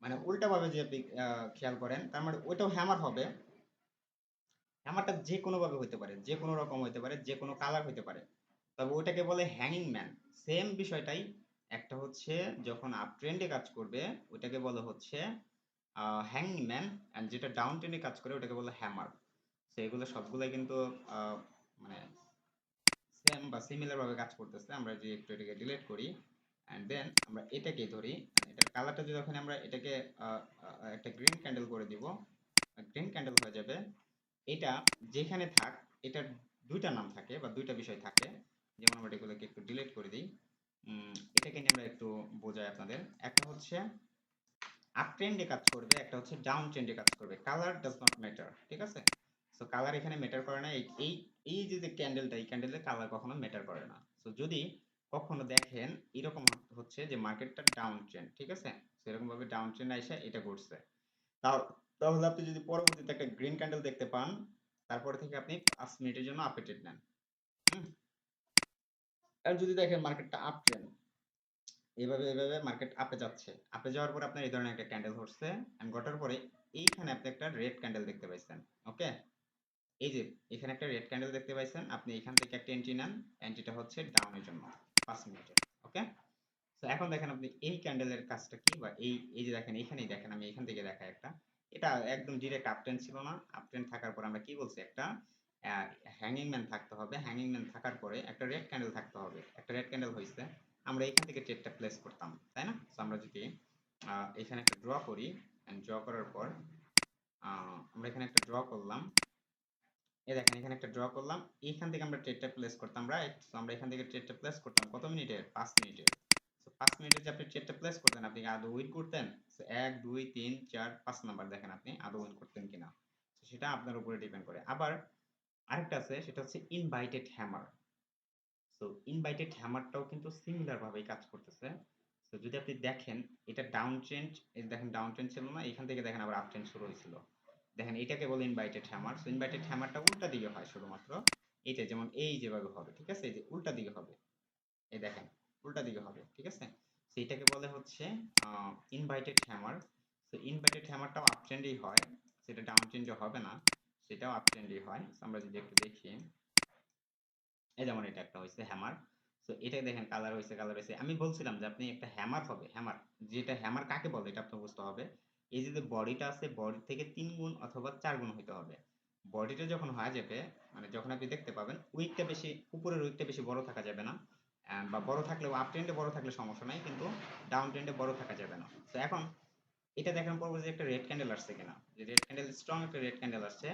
মানে উল্টাভাবে যে আপনি খেয়াল করেন, তার মানে ওইটাও হ্যামার হবে। হ্যামারটা যে কোনো ভাবে হইতে পারে, যে কোনো রকম হইতে পারে, যে কোনো কালার হইতে পারে, তবে ওটাকে বলে হ্যাঙ্গিং ম্যান। সেম বিষয়টাই, একটা হচ্ছে যখন আপ ট্রেন্ডে কাজ করবে ওটাকে বলে হচ্ছে হ্যাঙ্গিং ম্যান, এন্ড যেটা ডাউন ট্রেন্ডে কাজ করে ওটাকে বলে হ্যামার। তো এগুলো সবগুলাই কিন্তু মানে সেম বা সিমিলার ভাবে কাজ করতেছে। আমরা যে একটু এটাকে ডিলিট করি এন্ড দেন আমরা এটাকে ধরি, এটার কালারটা যদি যখন আমরা এটাকে একটা গ্রিন ক্যান্ডেল করে দিব, গ্রিন ক্যান্ডেল হয়ে যাবে। এটা যেখানে থাক, এটার দুইটা নাম থাকে বা দুইটা বিষয় থাকে। যেমন আমরা এগুলোকে একটু ডিলিট করে দিই, এটাকে নিয়ে আমরা একটু বোঝাই আপনাদের। একটা হচ্ছে আপ ট্রেন্ডে কাজ করবে, একটা হচ্ছে ডাউন ট্রেন্ডে কাজ করবে। কালার ডাজ নট ম্যাটার, ঠিক আছে? সো কালার এখানে ম্যাটার করে না। এই এই যে ক্যান্ডেলটা, এই ক্যান্ডেলের কালার কখনো ম্যাটার করে না। সো যদি কখনো দেখেন এরকম হচ্ছে যে মার্কেটটা ডাউন ট্রেন্ড, ঠিক আছে, সেরকম ভাবে ডাউন ট্রেন্ড আইসা এটা ঘটছে, তাহলে আপনি যদি পরবর্তীতে একটা গ্রিন ক্যান্ডেল দেখতে পান, তারপরে থেকে আপনি 5 মিনিটের জন্য আপে ট্রেড নেন। হুম। আর যদি দেখেন মার্কেটটা আপ ট্রেন্ড, এভাবে এভাবে মার্কেট আপে যাচ্ছে, আপে যাওয়ার পর আপনার এই ধরনের একটা ক্যান্ডেল ধরছে, এন্ড ঘটার পরে এইখানে আপনি একটা রেড ক্যান্ডেল দেখতে পাইছেন, ওকে? এই যে এখানে একটা রেড ক্যান্ডেল দেখতে পাইছেন, আপনি এখান থেকে একটা এন্ট্রি নেন, এন্ট্রিটা হচ্ছে ডাউনের জন্য 5 মিনিটের, ওকে? তো এখন দেখেন আপনি এই ক্যান্ডেলের কাজটা কি, বা এই যে দেখেন এখানেই দেখেন, আমি এখান থেকে দেখাই একটা, এটা একদম ডিরেক্ট আপ ট্রেন্ড ছিল না। আপ ট্রেন্ড থাকার পর আমরা কি বলছি, একটা হ্যাঙ্গিং ম্যান থাকতে হবে, হ্যাঙ্গিং ম্যান থাকার পরে একটা রেড ক্যান্ডেল থাকতে হবে, একটা রেড ক্যান্ডেল হয়েছে, আমরা এখান থেকে ট্রেডটা প্লেস করতাম, তাই না? তো আমরা যদি এখানে একটা ড্র করি, ড্র করার পর আমরা এখানে একটা ড্র করলাম, এই দেখেন এখানে একটা ড্র করলাম, এইখান থেকে আমরা ট্রেডটা প্লেস করতাম, রাইট? তো আমরা এখান থেকে ট্রেডটা প্লেস করতাম কত মিনিটের? 5 মিনিটের। তো 5 মিনিটে যে আপনি ট্রেডটা প্লেস করতেন, আপনি কি আদৌ উইন করতেন? তো 1 2 3 4 5 নাম্বার দেখেন আপনি আদৌ উইন করতেন কিনা, তো সেটা আপনার উপরে ডিপেন্ড করে। আবার আরেকটা আছে, সেটা হচ্ছে ইনভাইটেড হ্যামার। সো ইনভাইটেড হ্যামারটাও কিন্তু সিমিলার ভাবেই কাজ করতেছে। তো যদি আপনি দেখেন এটা ডাউন ট্রেন্ড, এই দেখেন ডাউন ট্রেন্ড ছিল না, এখান থেকে দেখেন আবার আপ ট্রেন্ড শুরু হয়েছিল, দেখেন এটাকে বলে ইনভাইটেড হ্যামার। সো ইনভাইটেড হ্যামারটা উল্টা দিকে হয় শুধুমাত্র, এইটা যেমন এই যেভাবে হবে, ঠিক আছে, এই যে উল্টা দিকে হবে, এই দেখেন উল্টা দিকে হবে, ঠিক আছে? তো এটাকে বলে হচ্ছে ইনভাইটেড হ্যামার। তো ইনভাইটেড হ্যামারটাও আপ ট্রেন্ডেই হয়, সেটা ডাউন ট্রেন্ডে হবে না, সেটাও আপ ট্রেন্ডেই হয়। So আমরা যদি একটু দেখি, এই যেমন এটা একটা হয়েছে হ্যামার। তো এটা দেখেন কালার হয়েছে, কালার হয়েছে। আমি বলছিলাম যে আপনি একটা হ্যামার হবে, হ্যামার, যেটা হ্যামার কাকে বলে এটা আপনি বুঝতে হবে। এই যে বডিটা আছে, বডি থেকে 3 গুণ অথবা 4 গুণ হইতে হবে। বডিটা যখন হয়ে যাবে, মানে যখন আপনি দেখতে পাবেন উইকটা বেশি, উপরের উইকটা বেশি বড় থাকা যাবে না, বা বড় থাকলেও আপ ট্রেন্ডে বড় থাকলে সমস্যা নাই, কিন্তু ডাউন ট্রেন্ডে বড় থাকা যাবে না। তো এখন এটা দেখেন পরবর্তীতে একটা রেড ক্যান্ডেল আসছে কিনা, যে রেড ক্যান্ডেল, স্ট্রং একটা রেড ক্যান্ডেল আসছে,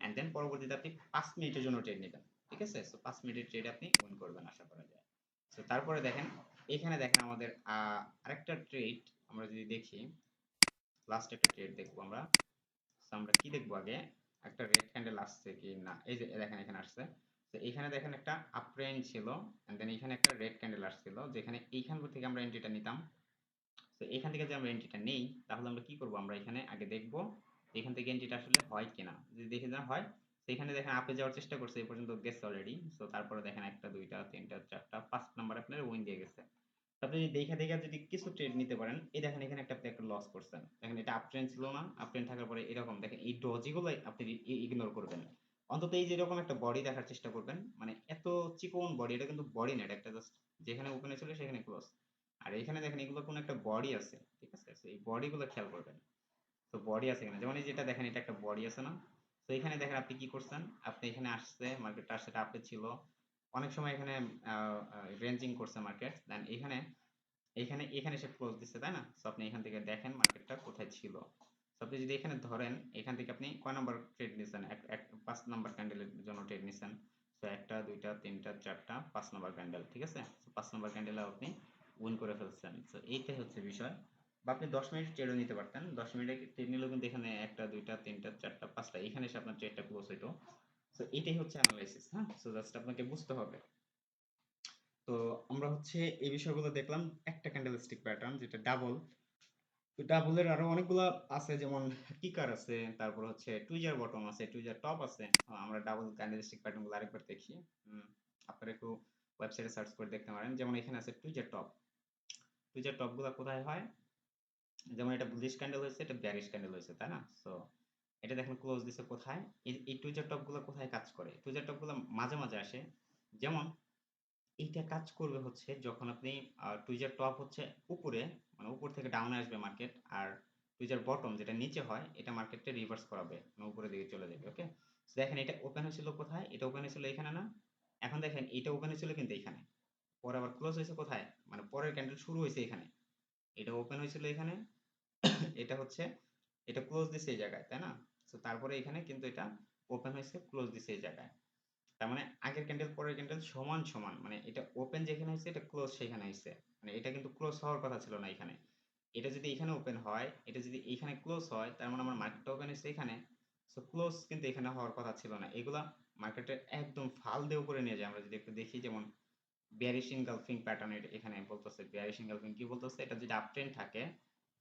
এন্ড দেন পরবর্তীতে আপনি 5 মিনিটের জন্য ট্রেড নেবেন, ঠিক আছে? সো 5 মিনিটের ট্রেড আপনি উইন করবেন আশা করা যায়। সো তারপরে দেখেন এখানে দেখেন আমাদের আরেকটা ট্রেড আমরা যদি দেখি, লাস্ট একটা ট্রেড দেখবো আমরা। সো আমরা কি দেখবো আগে, একটা রেড ক্যান্ডেল আসছে কি না, এই যে দেখেন এখানে আসছে। তো এখানে দেখেন একটা আপ ট্রেন্ড ছিল, এন্ড দেন এখানে একটা রেড ক্যান্ডেল আসছিল, যেখানে এইখান থেকে আমরা এন্ট্রিটা নিতাম। তো এখান থেকে যদি আমরা এন্ট্রিটা নেই, তাহলে আমরা কি করব, আমরা এখানে আগে দেখব এখান থেকে এন্ট্রিটা আসলে হয় কিনা। যদি দেখে না হয়, সেখানে দেখেন আপে যাওয়ার চেষ্টা করছে, এই পর্যন্ত গেছে অলরেডি। সো তারপরে দেখেন একটা দুইটা তিনটা চারটা 5 নাম্বার আপনার উইন দিয়ে গেছে। তো আপনি যদি দেখা দেখা যদি কিছু ট্রেড নিতে পারেন, এই দেখেন এখানে একটা আপনি একটা লস করছেন, দেখেন এটা আপ ট্রেন্ড ছিল না, আপ ট্রেন্ড থাকার পরে এরকম দেখেন এই ডজি গুলো আপনি ইগনোর করবেন। অন্তত এই যে এরকম একটা বডি দেখার চেষ্টা করবেন, মানে এত চিকন বডি, এটা কিন্তু বডি না, এটা একটা জাস্ট যেখানে ওপেন ছিল সেখানে ক্লোজ। আর এখানে দেখেন এগুলো কোনো একটা বডি আছে, ঠিক আছে? তো এই বডি গুলো খেয়াল করবেন, তো বডি আছে কিনা। যেমন এই যেটা দেখেন এটা একটা বডি আছে না? তো এখানে দেখেন আপনি কি করছেন, আপনি এখানে আসছে মার্কেটটা আসছে, এটা আপডেট ছিল অনেক সময়, এখানে রেঞ্জিং করছে মার্কেট, দেন এখানে এখানে এখানে এসে ক্লোজ দিচ্ছে, তাই না? তো আপনি এখান থেকে দেখেন মার্কেটটা কোথায় ছিল। তো আপনি যদি এখানে ধরেন, এখান থেকে আপনি কয় নাম্বার ট্রেড নিছেন, এক 5 নাম্বার ক্যান্ডেলের জন্য ট্রেড নিছেন। তো একটা দুইটা তিনটা চারটা 5 নাম্বার ক্যান্ডেল, ঠিক আছে? তো 5 নাম্বার ক্যান্ডেলে আপনি উইন করে ফেলছেন। তো এইটাই হচ্ছে বিষয়। বা আপনি 10 মিনিট ট্রেডও নিতে পারতেন, 10 মিনিটে ট্রেড নিলেও কিন্তু এখানে একটা দুইটা তিনটা চারটা পাঁচটা এখানে এসে আপনার ট্রেডটা ক্লোজ হইতো। তো এটাই হচ্ছে অ্যানালাইসিস, হ্যাঁ? সো জাস্ট আপনাকে বুঝতে হবে। তো আমরা হচ্ছে এই বিষয়গুলো দেখলাম, একটা ক্যান্ডেলস্টিক প্যাটার্ন যেটা ডাবল। তো ডাবলের আরো অনেকগুলা আছে, যেমন কিকার আছে, তারপর হচ্ছে টুইজার বটম আছে, টুইজার টপ আছে। আমরা ডাবল ক্যান্ডেলস্টিক প্যাটার্ন গুলো আরেকবার দেখি। আপনারা একটু ওয়েবসাইটে সার্চ করে দেখতে পারেন। যেমন এখানে আছে টুইজার টপ। টুইজার টপ গুলা কোথায় হয়, যেমন এটা বুলিশ ক্যান্ডেল হয়েছে, এটা বেয়ারিশ ক্যান্ডেল হয়েছে, তাই না? সো এটা দেখেন ক্লোজ দিছে কোথায়। এই টুইজার টপ গুলো কোথায় কাজ করে, টুইজার টপ গুলো মাঝে মাঝে আসে। যেমন এইটা কাজ করবে হচ্ছে যখন আপনি টুইজার টপ হচ্ছে উপরে, মানে উপর থেকে ডাউনে আসবে মার্কেট, আর টুইজার বটম যেটা নিচে হয় এটা মার্কেটটা রিভার্স করাবে, মানে উপরের দিকে চলে যাবে। ওকে, দেখেন এটা ওপেন হয়েছিল কোথায়, এটা ওপেন হয়েছিল এখানে না? এখন দেখেন এটা ওপেন হয়েছিল কিন্তু এখানে, পরে আবার ক্লোজ হয়েছে কোথায়, মানে পরের ক্যান্ডেল শুরু হয়েছে এখানে। এটা ওপেন হয়েছিল এখানে, এটা হচ্ছে এটা ক্লোজ দিছে এই জায়গায়, তাই না? তো তারপরে এখানে কিন্তু এটা ওপেন হয়েছে, ক্লোজ দিছে এই জায়গায়। তার মানে আগের ক্যান্ডেল পরের ক্যান্ডেল সমান সমান, মানে এটা ওপেন যেখানে হয়েছে এটা ক্লোজ সেখানে হয়েছে। মানে এটা কিন্তু ক্লোজ হওয়ার কথা ছিল না এখানে। এটা যদি এখানে ওপেন হয়, এটা যদি এখানে ক্লোজ হয়, তার মানে আমার মার্কেটটা ওপেন হয়েছে এখানে। সো ক্লোজ কিন্তু এখানে হওয়ার কথা ছিল না। এগুলা মার্কেটের একদম ফাল দিয়ে উপরে নিয়ে যায়। আমরা যদি একটু দেখি, যেমন বেয়ারিশ ইনগালফিং প্যাটার্ন এখানে বলতেছে, বেয়ারিশ ইনগালফিং কি বলতেছে, এটা যদি আপ ট্রেন্ড থাকে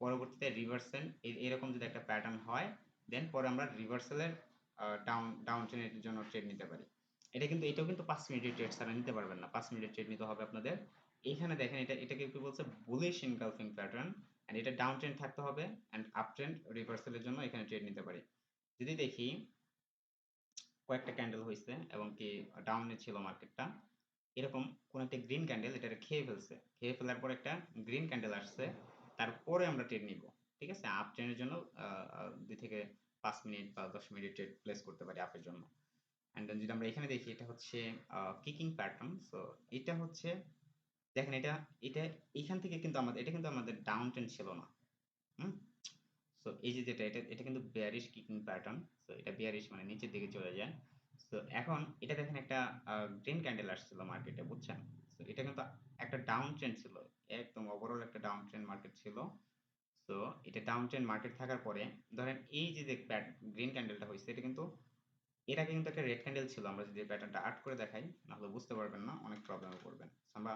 পরবর্তীতে রিভার্সাল এরকম যদি একটা প্যাটার্ন হয়, দেন পরে আমরা রিভার্সালের ডাউন ট্রেন্ডের জন্য ট্রেড নিতে পারি। এটা কিন্তু এটাও কিন্তু 5 মিনিটের ট্রেড ছাড়া নিতে পারবেন না, 5 মিনিটের ট্রেড নিতে হবে আপনাদের। এইখানে দেখেন এটাকে কি বলছে, বুলিশ ইনগালফিং প্যাটার্ন, এন্ড এটা ডাউন ট্রেন্ড থাকতে হবে, এন্ড আপ ট্রেন্ড রিভার্সালের জন্য এখানে ট্রেড নিতে পারি। যদি দেখি কয়েকটা ক্যান্ডেল হয়েছে এবং কি ডাউনে ছিল মার্কেটটা, এরকম কোন একটা গ্রিন ক্যান্ডেল এটা খেয়ে ফেলছে, খেয়ে ফেলার পর একটা গ্রিন ক্যান্ডেল আসছে, তারপরে আমরা ট্রেড নিব। ঠিক আছে, আপ ট্রেন্ডের জন্য 2 থেকে 5 মিনিট বা 10 মিনিট ট্রেড প্লেস করতে পারি আপের জন্য। এন্ড দেন যদি আমরা এখানে দেখি, এটা হচ্ছে কিকিং প্যাটার্ন। সো এটা হচ্ছে দেখেন এটা এটা এখান থেকে কিন্তু আমাদের, এটা কিন্তু আমাদের ডাউন ট্রেন্ড ছিল না। হুম। সো এই যে যেটা এটা এটা কিন্তু বেয়ারিশ কিকিং প্যাটার্ন। সো এটা বেয়ারিশ মানে নিচের দিকে চলে যায়। সো এখন এটা দেখেন একটা গ্রিন ক্যান্ডেল আসছিল মার্কেটে, বুঝছেন? সো এটা কিন্তু একটা ডাউন ট্রেন্ড ছিল, একদম ওভারঅল একটা ডাউন ট্রেন্ড মার্কেট ছিল। সো এটা ডাউন ট্রেন্ড মার্কেট থাকার পরে ধরেন এই যে গ্রিন ক্যান্ডেলটা হয়েছে, এটা কিন্তু এর আগে কিন্তু একটা রেড ক্যান্ডেল ছিল। আমরা যদি প্যাটার্নটা আর্ট করে দেখাই, নাহলে বুঝতে পারবেন না, অনেক প্রবলেমে পড়বেন। আমরা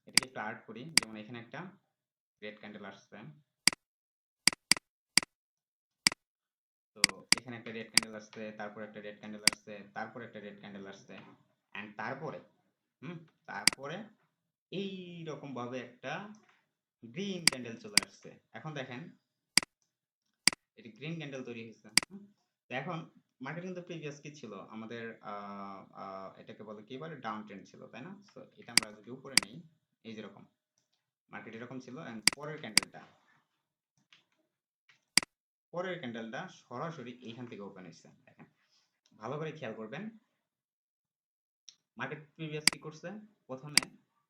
এটাকে একটু আর্ট করি, যেমন এখানে একটা রেড ক্যান্ডেল আসছে, তো এখানে একটা রেড ক্যান্ডেল আসছে, তারপর একটা রেড ক্যান্ডেল আসছে, তারপর একটা রেড ক্যান্ডেল আসছে, এন্ড তারপরে হুম তারপরে এই রকম ভাবে একটা গ্রিন ক্যান্ডেল চলে আসছে। এখন দেখেন এটি গ্রিন ক্যান্ডেল তৈরি হয়েছে। তো এখন মার্কেট কিন্তু প্রিভিয়াস কি ছিল আমাদের, এটাকে বলে কি বলে, ডাউন ট্রেন্ড ছিল, তাই না? তো এটা আমরা যদি উপরে নেই, এই যেরকম মার্কেট এরকম ছিল, এন্ড পরের ক্যান্ডেলটা সরাসরি এইখান থেকে ওপেন হয়েছে। দেখেন ভালো করে খেয়াল করবেন, মার্কেট প্রিভিয়াস কি করছে, প্রথমে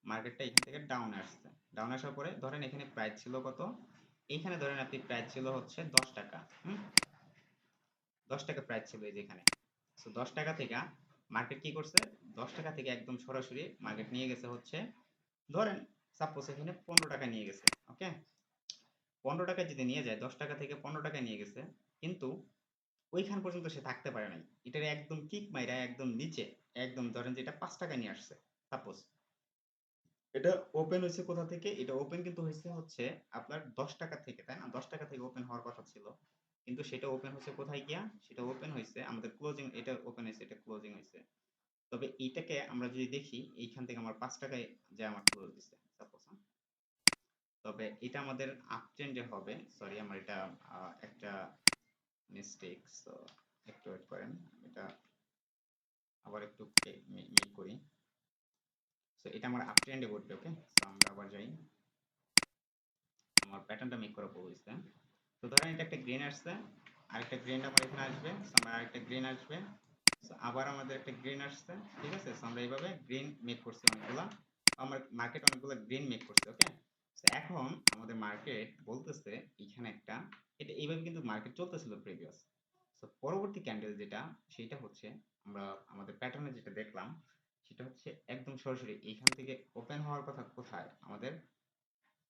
মার্কেটটা এখান থেকে ডাউনে আসছে, ডাউন আসার পরে ধরেন এখানে প্রাইস ছিল কত, এইখানে ধরেন আপনি প্রাইস ছিল হচ্ছে 10 টাকা। 10 টাকা প্রাইস ছিল এই যেখানে। সো 10 টাকা থেকে মার্কেট কি করছে, 10 টাকা থেকে একদম সরাসরি মার্কেট নিয়ে গেছে হচ্ছে, ধরেন সাপোজ এখানে 15 টাকা নিয়ে গেছে। ওকে, 15 টাকা যদি নিয়ে যায়, 10 টাকা থেকে 15 টাকা নিয়ে গেছে, কিন্তু ওইখান পর্যন্ত সে থাকতে পারে নাই, এটার একদম কিক মাইরা একদম নিচে, একদম ধরেন যে এটা 5 টাকা নিয়ে আসছে সাপোজ। এটা ওপেন হয়েছে কোথা থেকে, এটা ওপেন কিন্তু হয়েছে হচ্ছে আপনার 10 টাকা থেকে, তাই না? 10 টাকা থেকে ওপেন হওয়ার কথা ছিল, কিন্তু সেটা ওপেন হয়েছে কোথায় গিয়া, সেটা ওপেন হয়েছে আমাদের ক্লোজিং, এটা ওপেন হয়েছে এটা ক্লোজিং হয়েছে। তবে এইটাকে আমরা যদি দেখি, এইখান থেকে আমার 5 টাকায় যে আমার ক্লোজ দিছে সাপোজ। তবে এটা আমাদের আপ ট্রেন্ডে হবে, সরি আমার এটা একটা মিস্টেক, সো একটু ওয়েট করেন, এটা আবার একটু মেক করি। সো এটা আমার আপ ট্রেন্ডে ঘটবে। ওকে, সো আমরা আবার যাই, আমার প্যাটার্নটা মেক করা হয়েছে। তো ধরেন এটা একটা গ্রিন আসছে, আরেকটা গ্রিন আমার এখানে আসবে, সো আমার আরেকটা গ্রিন আসবে, সো আবার আমাদের একটা গ্রিন আসছে। ঠিক আছে, সো আমরা এইভাবে গ্রিন মেক করছি অনেকগুলা, আমার মার্কেট অনেকগুলো গ্রিন মেক করছে। ওকে, সো এখন আমাদের মার্কেট বলতেছে এখানে একটা, এটা এইভাবে কিন্তু মার্কেট চলতেছিল প্রিভিয়াস। সো পরবর্তী ক্যান্ডেল যেটা, সেটা হচ্ছে আমরা আমাদের প্যাটার্নে যেটা দেখলাম, সেটা হচ্ছে একদম সরাসরি এইখান থেকে ওপেন হওয়ার কথা কোথায়, আমাদের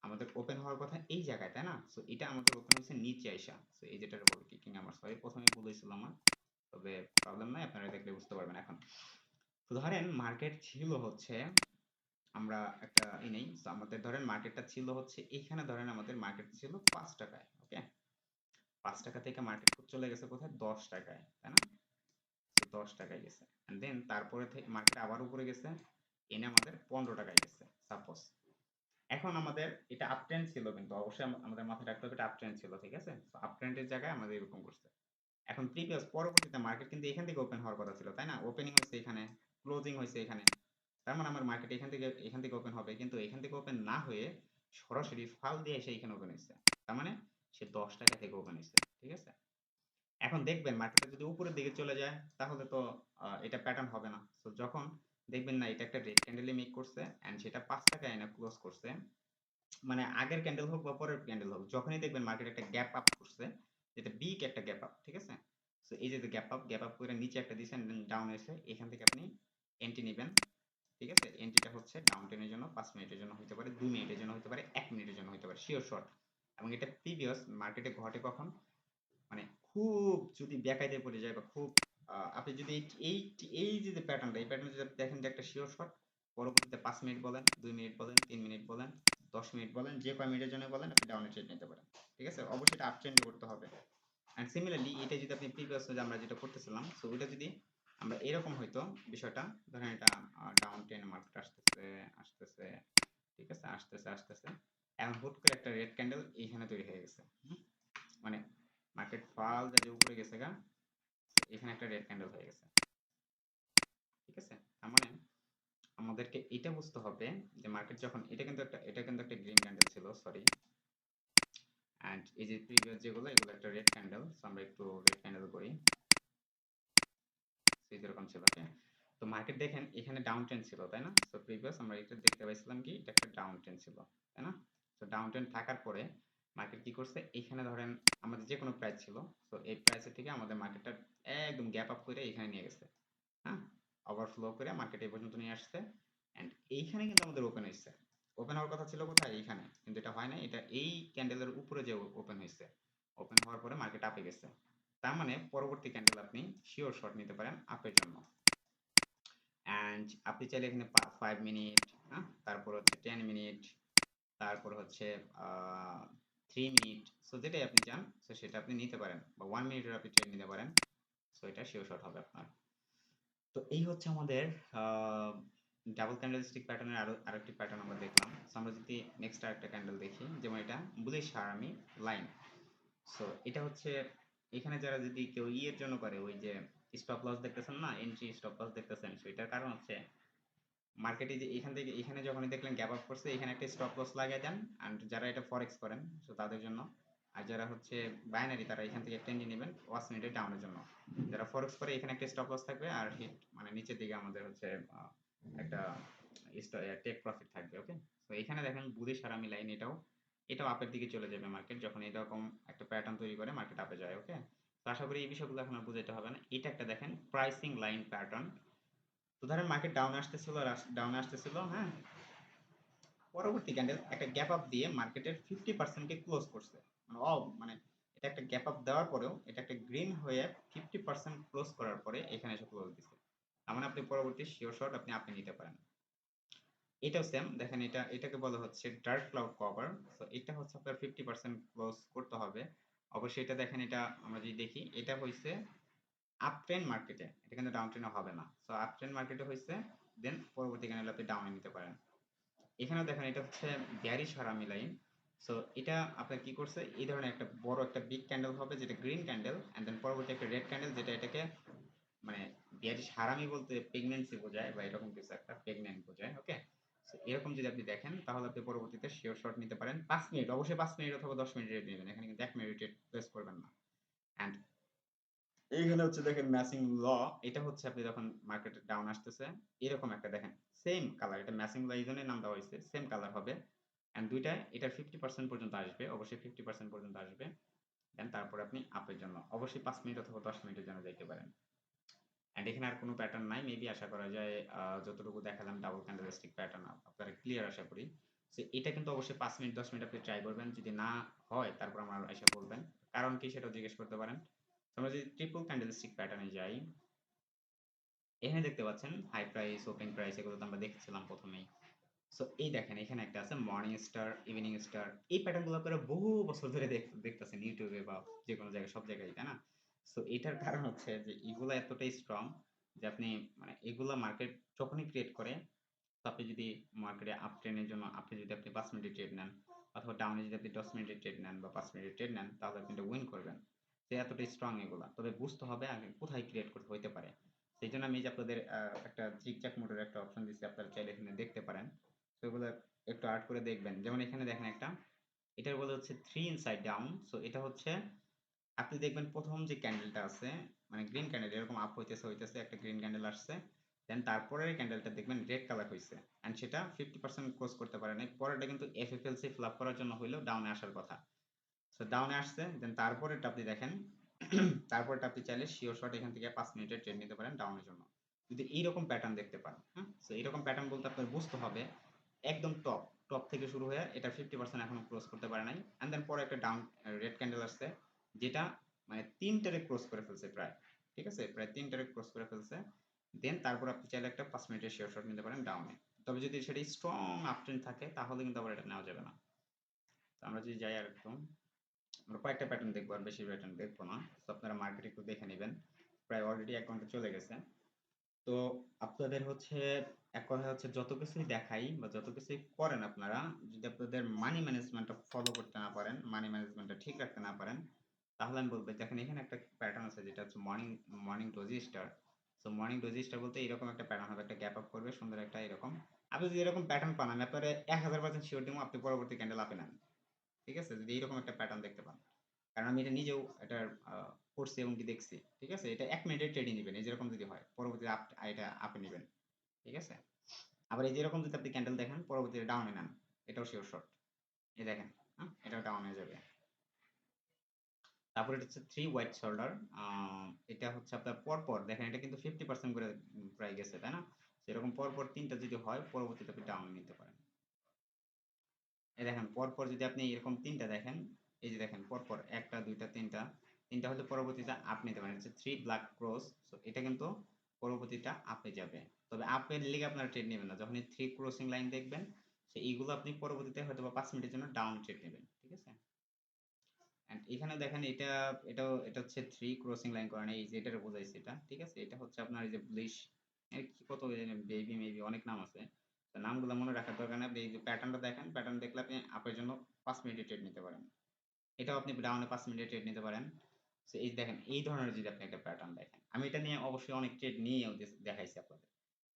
আমাদের ওপেন হওয়ার কথা এই জায়গায়, তাই না? সো এটা আমাদের ওপেন হচ্ছে নিচে আইসা, সো এই যেটার বলে কিকিং আমার, সরি প্রথমে ভুল হয়েছিল আমার, তবে প্রবলেম নাই, আপনারা দেখলে বুঝতে পারবেন এখন। তো ধরেন মার্কেট ছিল হচ্ছে, আমরা একটা নেই, so আমাদের ধরেন মার্কেটটা ছিল হচ্ছে এইখানে, ধরেন আমাদের মার্কেট ছিল 5 টাকায়। ওকে, 5 টাকা থেকে মার্কেট চলে গেছে কোথায়, 10 টাকায়, তাই না? তো 10 টাকায় গেছে, এন্ড দেন তারপরে থেকে মার্কেট আবার উপরে গেছে, এনে আমাদের 15 টাকায় গেছে সাপোজ। এখন আমাদের এটা আপ ট্রেন্ড ছিল, কিন্তু অবশ্যই আমাদের মাথায় রাখতে হবে এটা আপ ট্রেন্ড ছিল। ঠিক আছে, তো আপ ট্রেন্ডের জায়গায় আমাদের এরকম করছে। এখন প্রিভিয়াস পরবর্তীতে মার্কেট কিন্তু এখান থেকে ওপেন হওয়ার কথা ছিল, তাই না? ওপেনিং হয়েছে এখানে, ক্লোজিং হয়েছে এখানে, তার মানে আমার মার্কেট এখান থেকে ওপেন হবে, কিন্তু এখান থেকে ওপেন না হয়ে সরাসরি ফাল দিয়ে এসে এখানে ওপেন হয়েছে। তার মানে সে 10 টাকা থেকে ওপেন হয়েছে। ঠিক আছে, এখন দেখবেন মার্কেটটা যদি উপরের দিকে চলে যায়, তাহলে তো এটা প্যাটার্ন হবে না। তো যখন দেখবেন না এটা একটা রেড ক্যান্ডেলে মেক করছে এন্ড সেটা 5 টাকায় এনে ক্লোজ করছে, মানে আগের ক্যান্ডেল হোক বা পরের ক্যান্ডেল হোক, যখনই দেখবেন মার্কেট একটা গ্যাপ আপ করছে, যেটা বিগ একটা গ্যাপ আপ। ঠিক আছে, সো এই যে গ্যাপ আপ করে নিচে একটা দিছেন, ডাউন এসে এখান থেকে আপনি এন্ট্রি নেবেন। ঠিক আছে, এন্ট্রিটা হচ্ছে ডাউন টেনের জন্য 5 মিনিটের জন্য হতে পারে, 2 মিনিটের জন্য হতে পারে, 1 মিনিটের জন্য হতে পারে, শিওর শর্ট। এবং এটা প্রিভিয়াস মার্কেটে ঘটে কখন, মানে খুব যদি বেকায়দে পড়ে যায় বা খুব আপনি যদি এই এই যে প্যাটার্নটা, এই প্যাটার্ন যদি দেখেন যে একটা শিওর শট, পরবর্তীতে 5 মিনিট বলেন, 2 মিনিট বলেন, 3 মিনিট বলেন, 10 মিনিট বলেন, যে কয় মিনিটের জন্য বলেন, আপনি ডাউনে ট্রেড নিতে পারেন। ঠিক আছে, অবশ্যই এটা আপ ট্রেন্ডে করতে হবে। এন্ড সিমিলারলি এটা যদি আপনি প্রিভিয়াস যে আমরা যেটা করতেছিলাম, সো ওটা যদি আমরা এরকম হইতো বিষয়টা, ধরেন এটা ডাউন ট্রেন্ড মার্কেট আসতেছে আসতেছে, ঠিক আছে, আসতেছে আসতেছে, এখন হুট করে একটা রেড ক্যান্ডেল এইখানে তৈরি হয়ে গেছে। মানে মার্কেট ফাল যে উপরে গেছে গা, এখানে একটা রেড ক্যান্ডেল হয়ে গেছে। ঠিক আছে, তার মানে আমাদেরকে এটা বুঝতে হবে যে মার্কেট যখন, এটা কিন্তু একটা গ্রিন ক্যান্ডেল ছিল, সরি, এন্ড এই যে প্রিভিয়াস যেগুলো, এগুলো একটা রেড ক্যান্ডেল, সো আমরা একটু রেড ক্যান্ডেল করি, সেই যেরকম ছিল। ওকে, তো মার্কেট দেখেন এখানে ডাউন ট্রেন্ড ছিল, তাই না? সো প্রিভিয়াস আমরা এটা দেখতে পাইছিলাম কি, এটা একটা ডাউন ট্রেন্ড ছিল, তাই না? তো ডাউন ট্রেন্ড থাকার পরে মার্কেট কি করছে, এখানে ধরেন আমাদের যে কোনো প্রাইস ছিল, তো এই প্রাইসের থেকে আমাদের মার্কেটটা একদম গ্যাপ আপ করে এখানে নিয়ে গেছে। হ্যাঁ, ওভারফ্লো করে মার্কেট এই পর্যন্ত নিয়ে আসছে, এন্ড এইখানে কিন্তু আমাদের ওপেন হয়েছে। ওপেন হওয়ার কথা ছিল কোথায়, এইখানে, কিন্তু এটা হয় না, এটা এই ক্যান্ডেলের উপরে যে ওপেন হয়েছে, ওপেন হওয়ার পরে মার্কেট আপে গেছে। তার মানে পরবর্তী ক্যান্ডেল আপনি শিওর শর্ট নিতে পারেন আপের জন্য। এন্ড আপনি চাইলে এখানে 5 মিনিট, হ্যাঁ, তারপর হচ্ছে 10 মিনিট, তারপর হচ্ছে 3 মিনিট, সো যেটাই আপনি চান, সো সেটা আপনি নিতে পারেন, বা 1 মিনিটের আপনি ট্রেড নিতে পারেন। সো এটা শিওর শর্ট হবে আপনার। তো এই হচ্ছে আমাদের ডাবল ক্যান্ডেলস্টিক প্যাটার্নের আরেকটি প্যাটার্ন আমরা দেখলাম। সো আমরা যদি নেক্সট আরেকটা ক্যান্ডেল দেখি, যেমন এটা বুলিশ হারামি লাইন। সো এটা হচ্ছে এখানে যারা যদি কেউ ইয়ের জন্য করে, ওই যে স্টপ লস দেখতেছেন না, এন্ট্রি স্টপ লস দেখতেছেন, সো এটার কারণ হচ্ছে মার্কেটে যে এখান থেকে এখানে যখনই দেখলেন গ্যাপ আপ করছে, এখানে একটা স্টপ লস লাগিয়ে দেন। এন্ড যারা এটা ফরেক্স করেন, সো তাদের জন্য। আর যারা হচ্ছে বাইনারি, তারা এখান থেকে টেন্ডি নেবেন ওয়াচ মিনিটের ডাউনের জন্য। যারা ফরেক্স করে, এখানে একটা স্টপ লস থাকবে, আর হিট মানে নিচের দিকে আমাদের হচ্ছে একটা টেক প্রফিট থাকবে। ওকে, তো এখানে দেখেন বুলিশ হারামি লাইন, এটাও আপের দিকে চলে যাবে মার্কেট, যখন এরকম একটা প্যাটার্ন তৈরি করে মার্কেট আপে যায়। ওকে, তো আশা করি এই বিষয়গুলো এখন আর বুঝাইতে হবে না। এটা একটা দেখেন প্রাইসিং লাইন প্যাটার্ন। তো ধরেন মার্কেট ডাউন আসতেছিল, হ্যাঁ, পরবর্তী ক্যান্ডেল একটা গ্যাপ আপ দিয়ে মার্কেটের 50% কে ক্লোজ করছে। মানে এটা একটা গ্যাপ আপ দেওয়ার পরেও এটা একটা গ্রিন হয়ে 50% ক্লোজ করার পরে এখানে এসে ক্লোজ দিছে। তার মানে আপনি পরবর্তী শিওর শট আপনি নিতে পারেন। এটাও সেম দেখেন, এটাকে বলা হচ্ছে ডার্ক ক্লাউড কভার। তো এটা হচ্ছে আপনার 50% ক্লোজ করতে হবে। অবশ্যই এটা দেখেন, এটা আমরা যদি দেখি, এটা হইছে আপ ট্রেন্ড মার্কেটে, এটা কিন্তু ডাউন ট্রেন্ডে হবে না। সো আপ ট্রেন্ড মার্কেটে হইছে, দেন পরবর্তী ক্যান্ডেল আপনি ডাউনে নিতে পারেন। এখানেও দেখেন এটা হচ্ছে বিয়ারিশ হারামি লাইন। সো এটা আপনার কি করছে, এই ধরনের একটা বড় একটা বিগ ক্যান্ডেল হবে, যেটা গ্রিন ক্যান্ডেল, এন্ড দেন পরবর্তী একটা রেড ক্যান্ডেল, যেটা এটাকে মানে বিয়ারিশ হারামি বলতে প্রেগন্যান্সি বোঝায় বা এরকম কিছু একটা, প্রেগন্যান্ট বোঝায়। ওকে, এরকম যদি আপনি দেখেন তাহলে আপনি পরবর্তীতে শিওর শট নিতে পারেন 5 মিনিট, অবশ্যই 5 মিনিট অথবা 10 মিনিট রেট নেবেন, এখানে কিন্তু 1 মিনিট রেট প্লেস করবেন না। অ্যান্ড এইখানে হচ্ছে দেখেন ম্যাচিং ল, এটা হচ্ছে আপনি যখন মার্কেটে ডাউন আসতেছে এরকম একটা দেখেন সেম কালার, এটা ম্যাচিং ল এই জন্যই নাম দেওয়া হয়েছে, সেম কালার হবে। অ্যান্ড দুইটা এটার 50% পর্যন্ত আসবে, অবশ্যই 50% পর্যন্ত আসবে। দেন তারপরে আপনি আপের জন্য অবশ্যই 5 মিনিট অথবা 10 মিনিটের জন্য যাইতে পারেন। অ্যান্ড এখানে আর কোনো প্যাটার্ন নাই, মেবি আশা করা যায় যতটুকু দেখালাম ডাবল ক্যান্ডেলস্টিক প্যাটার্ন আপনারা ক্লিয়ার আশা করি। সো এটা কিন্তু অবশ্যই 5 মিনিট 10 মিনিট আপনি ট্রাই করবেন, যদি না হয় তারপর আমার আশা বলবেন কারণ কি সেটাও জিজ্ঞেস করতে পারেন। আমরা যদি ট্রিপল ক্যান্ডেলস্টিক প্যাটার্নে যাই, এখানে দেখতে পাচ্ছেন হাই প্রাইস ওপেন প্রাইস এগুলো তো আমরা দেখছিলাম প্রথমেই। সো এই দেখেন এখানে একটা আছে মর্নিং স্টার ইভিনিং স্টার, এই প্যাটার্নগুলো আপনারা বহু বছর ধরে দেখতেছেন ইউটিউবে বা যে কোনো জায়গায়, সব জায়গায়, তাই না? সো এটার কারণ হচ্ছে যে এগুলা এতটাই স্ট্রং যে আপনি মানে এগুলা মার্কেট যখনই ক্রিয়েট করে, তো আপনি যদি মার্কেটে আপ ট্রেনের জন্য আপনি 5 মিনিটের ট্রেড নেন অথবা ডাউনে যদি আপনি 10 মিনিটের ট্রেড নেন বা 5 মিনিটের ট্রেড নেন তাহলে আপনি এটা উইন করবেন। তো এতটাই স্ট্রং এগুলা, তবে বুঝতে হবে আগে কোথায় ক্রিয়েট করতে হইতে পারে। সেই জন্য আমি যে আপনাদের একটা জিগজ্যাগ মোডের একটা অপশন দিচ্ছি, আপনারা চাইলে এখানে দেখতে পারেন। তো এগুলো একটু আর্ট করে দেখবেন, যেমন এখানে দেখেন একটা, এটার বলে হচ্ছে 3 ইনসাইড ডাউন। সো এটা হচ্ছে আপনি দেখবেন প্রথম যে ক্যান্ডেলটা আছে মানে গ্রিন ক্যান্ডেল এরকম আপ হইতেছে একটা গ্রিন ক্যান্ডেল আসছে, দেন তারপরের ক্যান্ডেলটা দেখবেন রেড কালার হইছে এন্ড সেটা 50% ক্লোজ করতে পারে নাই, পরেরটা কিন্তু এফএফএলসি ফ্লাপ করার জন্য হইলেও ডাউনে আসার কথা। সো ডাউনে আসছে, দেন তারপরেরটা আপনি দেখেন তারপরটা আপনি চাইলে শিওর শট এখান থেকে 5 মিনিটের ট্রেড নিতে পারেন ডাউনের জন্য, যদি এইরকম প্যাটার্ন দেখতে পান। হ্যাঁ, সো এইরকম প্যাটার্ন বলতে আপনার বুঝতে হবে একদম টপ টপ থেকে শুরু হয়ে এটা 50% এখনো ক্লোজ করতে পারে নাই, এন্ড দেন পরে একটা ডাউন রেড ক্যান্ডেল আসছে যেটা মানে তিনটারে ক্লোজ করে ফেলছে প্রায়, ঠিক আছে, প্রায় তিনটারে ক্লোজ করে ফেলছে। দেন তারপর আপনি চাইলে একটা 5 মিনিটের শিওর শট নিতে পারেন ডাউনে, তবে যদি সেটা স্ট্রং আপ ট্রেন্ড থাকে তাহলে কিন্তু আবার এটা নেওয়া যাবে না। তো আমরা যদি যাই আর একদম, আমরা কয়েকটা প্যাটার্ন দেখবো আর বেশি প্যাটার্ন দেখবো না, তো আপনারা মার্কেট একটু দেখে নেবেন, প্রায় অলরেডি 1 ঘন্টা চলে গেছে। তো আপনাদের হচ্ছে এক কথা হচ্ছে যত কিছুই দেখাই বা যত কিছুই করেন আপনারা, যদি আপনাদের মানি ম্যানেজমেন্টটা ফলো করতে না পারেন, মানি ম্যানেজমেন্টটা ঠিক রাখতে না পারেন, তাহলে আমি বলবো দেখেন এখানে একটা প্যাটার্ন আছে যেটা হচ্ছে morning morning doji star. So morning doji star বলতে এরকম একটা প্যাটার্ন হবে, একটা গ্যাপ আপ করবে সুন্দর একটা এরকম। আপনি যদি এরকম প্যাটার্ন পান আমি আপনার 1000% শিওর দিব আপনি পরবর্তী ক্যান্ডেল আপে নেন, ঠিক আছে, যদি এরকম একটা প্যাটার্ন দেখতে পান। কারণ আমি এটা নিজেও এটার করছি এবং কি দেখছি, ঠিক আছে, এটা 1 মিনিটের ট্রেডিং নেবেন এই যেরকম যদি হয় পরবর্তীতে এটা আপে নেবেন, ঠিক আছে। আবার এই যেরকম যদি আপনি ক্যান্ডেল দেখেন পরবর্তীতে ডাউনে নেন, এটাও শিওর শট। এই দেখেন, হ্যাঁ এটাও ডাউন হয়ে যাবে। তারপর এটা হচ্ছে 3 হোয়াইট শোল্ডার, এটা হচ্ছে আপনার পরপর দেখেন এটা কিন্তু 50% করে প্রায় গেছে, তাই না? সেরকম পরপর তিনটা যদি হয় পরবর্তীতে আপনি ডাউন নিতে পারেন। এই দেখেন পরপর যদি আপনি এরকম তিনটা দেখেন, এই যে দেখেন পরপর একটা দুইটা তিনটা, তিনটা হলে পরবর্তীতে আপ নিতে পারেন, হচ্ছে 3 ব্ল্যাক ক্রস। সো এটা কিন্তু পরবর্তীটা আপে যাবে, তবে আপের লিগে আপনারা ট্রেড নেবেন না, যখন এই 3 ক্রসিং লাইন দেখবেন সো এইগুলো আপনি পরবর্তীতে হয়তো বা 5 মিনিটের জন্য ডাউন ট্রেড নেবেন, ঠিক আছে। এন্ড এখানে দেখেন এটা হচ্ছে 3 ক্রসিং লাইন করা নেই, এই যে এটার বোঝাইছে এটা, ঠিক আছে, এটা হচ্ছে আপনার এই যে ব্লিশ কি কত বেবি মেবি অনেক নাম আছে, তো নামগুলো মনে রাখার দরকার নেই, আপনি এই যে প্যাটার্নটা দেখেন, প্যাটার্ন দেখলে আপনি আপের জন্য 5 মিনিটের ট্রেড নিতে পারেন, এটাও আপনি ডাউনে 5 মিনিটের ট্রেড নিতে পারেন। সো এই দেখেন এই ধরনের যদি আপনি একটা প্যাটার্ন দেখেন, আমি এটা নিয়ে অবশ্যই অনেক ট্রেড নিয়েও দেখাইছি আপনাদের,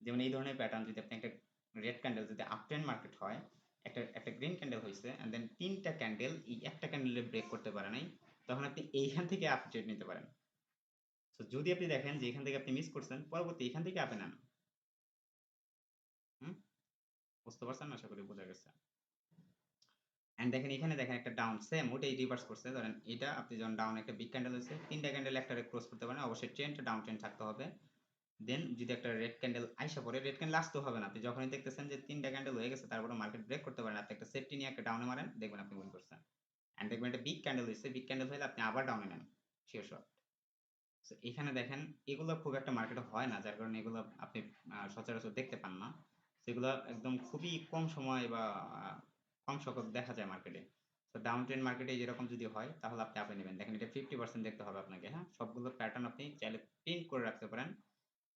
যেমন এই ধরনের প্যাটার্ন যদি আপনি একটা রেড ক্যান্ডেল যদি আপ ট্রেন্ড মার্কেট হয়, একটা একটা গ্রিন ক্যান্ডেল হয়েছে এন্ড দেন তিনটা ক্যান্ডেল এই একটা ক্যান্ডেলে ব্রেক করতে পারে নাই, তখন আপনি এইখান থেকে আপ ট্রেড নিতে পারেন। সো যদি আপনি দেখেন যে এখান থেকে আপনি মিস করছেন পরবর্তী এখান থেকে আপে নেন। হুম, বুঝতে পারছেন, আশা করি বোঝা গেছে। এন্ড দেখেন এখানে দেখেন একটা ডাউন সেম ওটাই রিভার্স করছে, ধরেন এটা আপনি যখন ডাউন একটা বিগ ক্যান্ডেল হয়েছে তিনটা ক্যান্ডেল একটারে ক্লোজ করতে পারেন, অবশ্যই ট্রেন্ডটা ডাউন ট্রেন্ড থাকতে হবে। দেন যদি একটা রেড ক্যান্ডেল আইসা পড়ে, রেড ক্যান্ডেল আসতেও হবে না, আপনি যখনই দেখতেছেন যে তিনটা ক্যান্ডেল হয়ে গেছে তারপরে মার্কেট ব্রেক করতে পারেন, আপনি একটা সেফটি নিয়ে একটা ডাউনে মারেন, দেখবেন আপনি উইন করছেন। এন্ড দেখবেন একটা বিগ ক্যান্ডেল হয়েছে, বিগ ক্যান্ডেল হলে আপনি আবার ডাউনে নেন শিওর শট। সো এখানে দেখেন এগুলো খুব একটা মার্কেটে হয় না, যার কারণে এগুলো আপনি সচরাচর দেখতে পান না, সেগুলো একদম খুবই কম সময় বা কম সংখ্যক দেখা যায় মার্কেটে। তো ডাউন ট্রেন্ড মার্কেটে যেরকম যদি হয় তাহলে আপনি আপে নেবেন, দেখেন এটা 50% দেখতে হবে আপনাকে, হ্যাঁ সবগুলো প্যাটার্ন আপনি চাইলে প্রিন্ট করে রাখতে পারেন,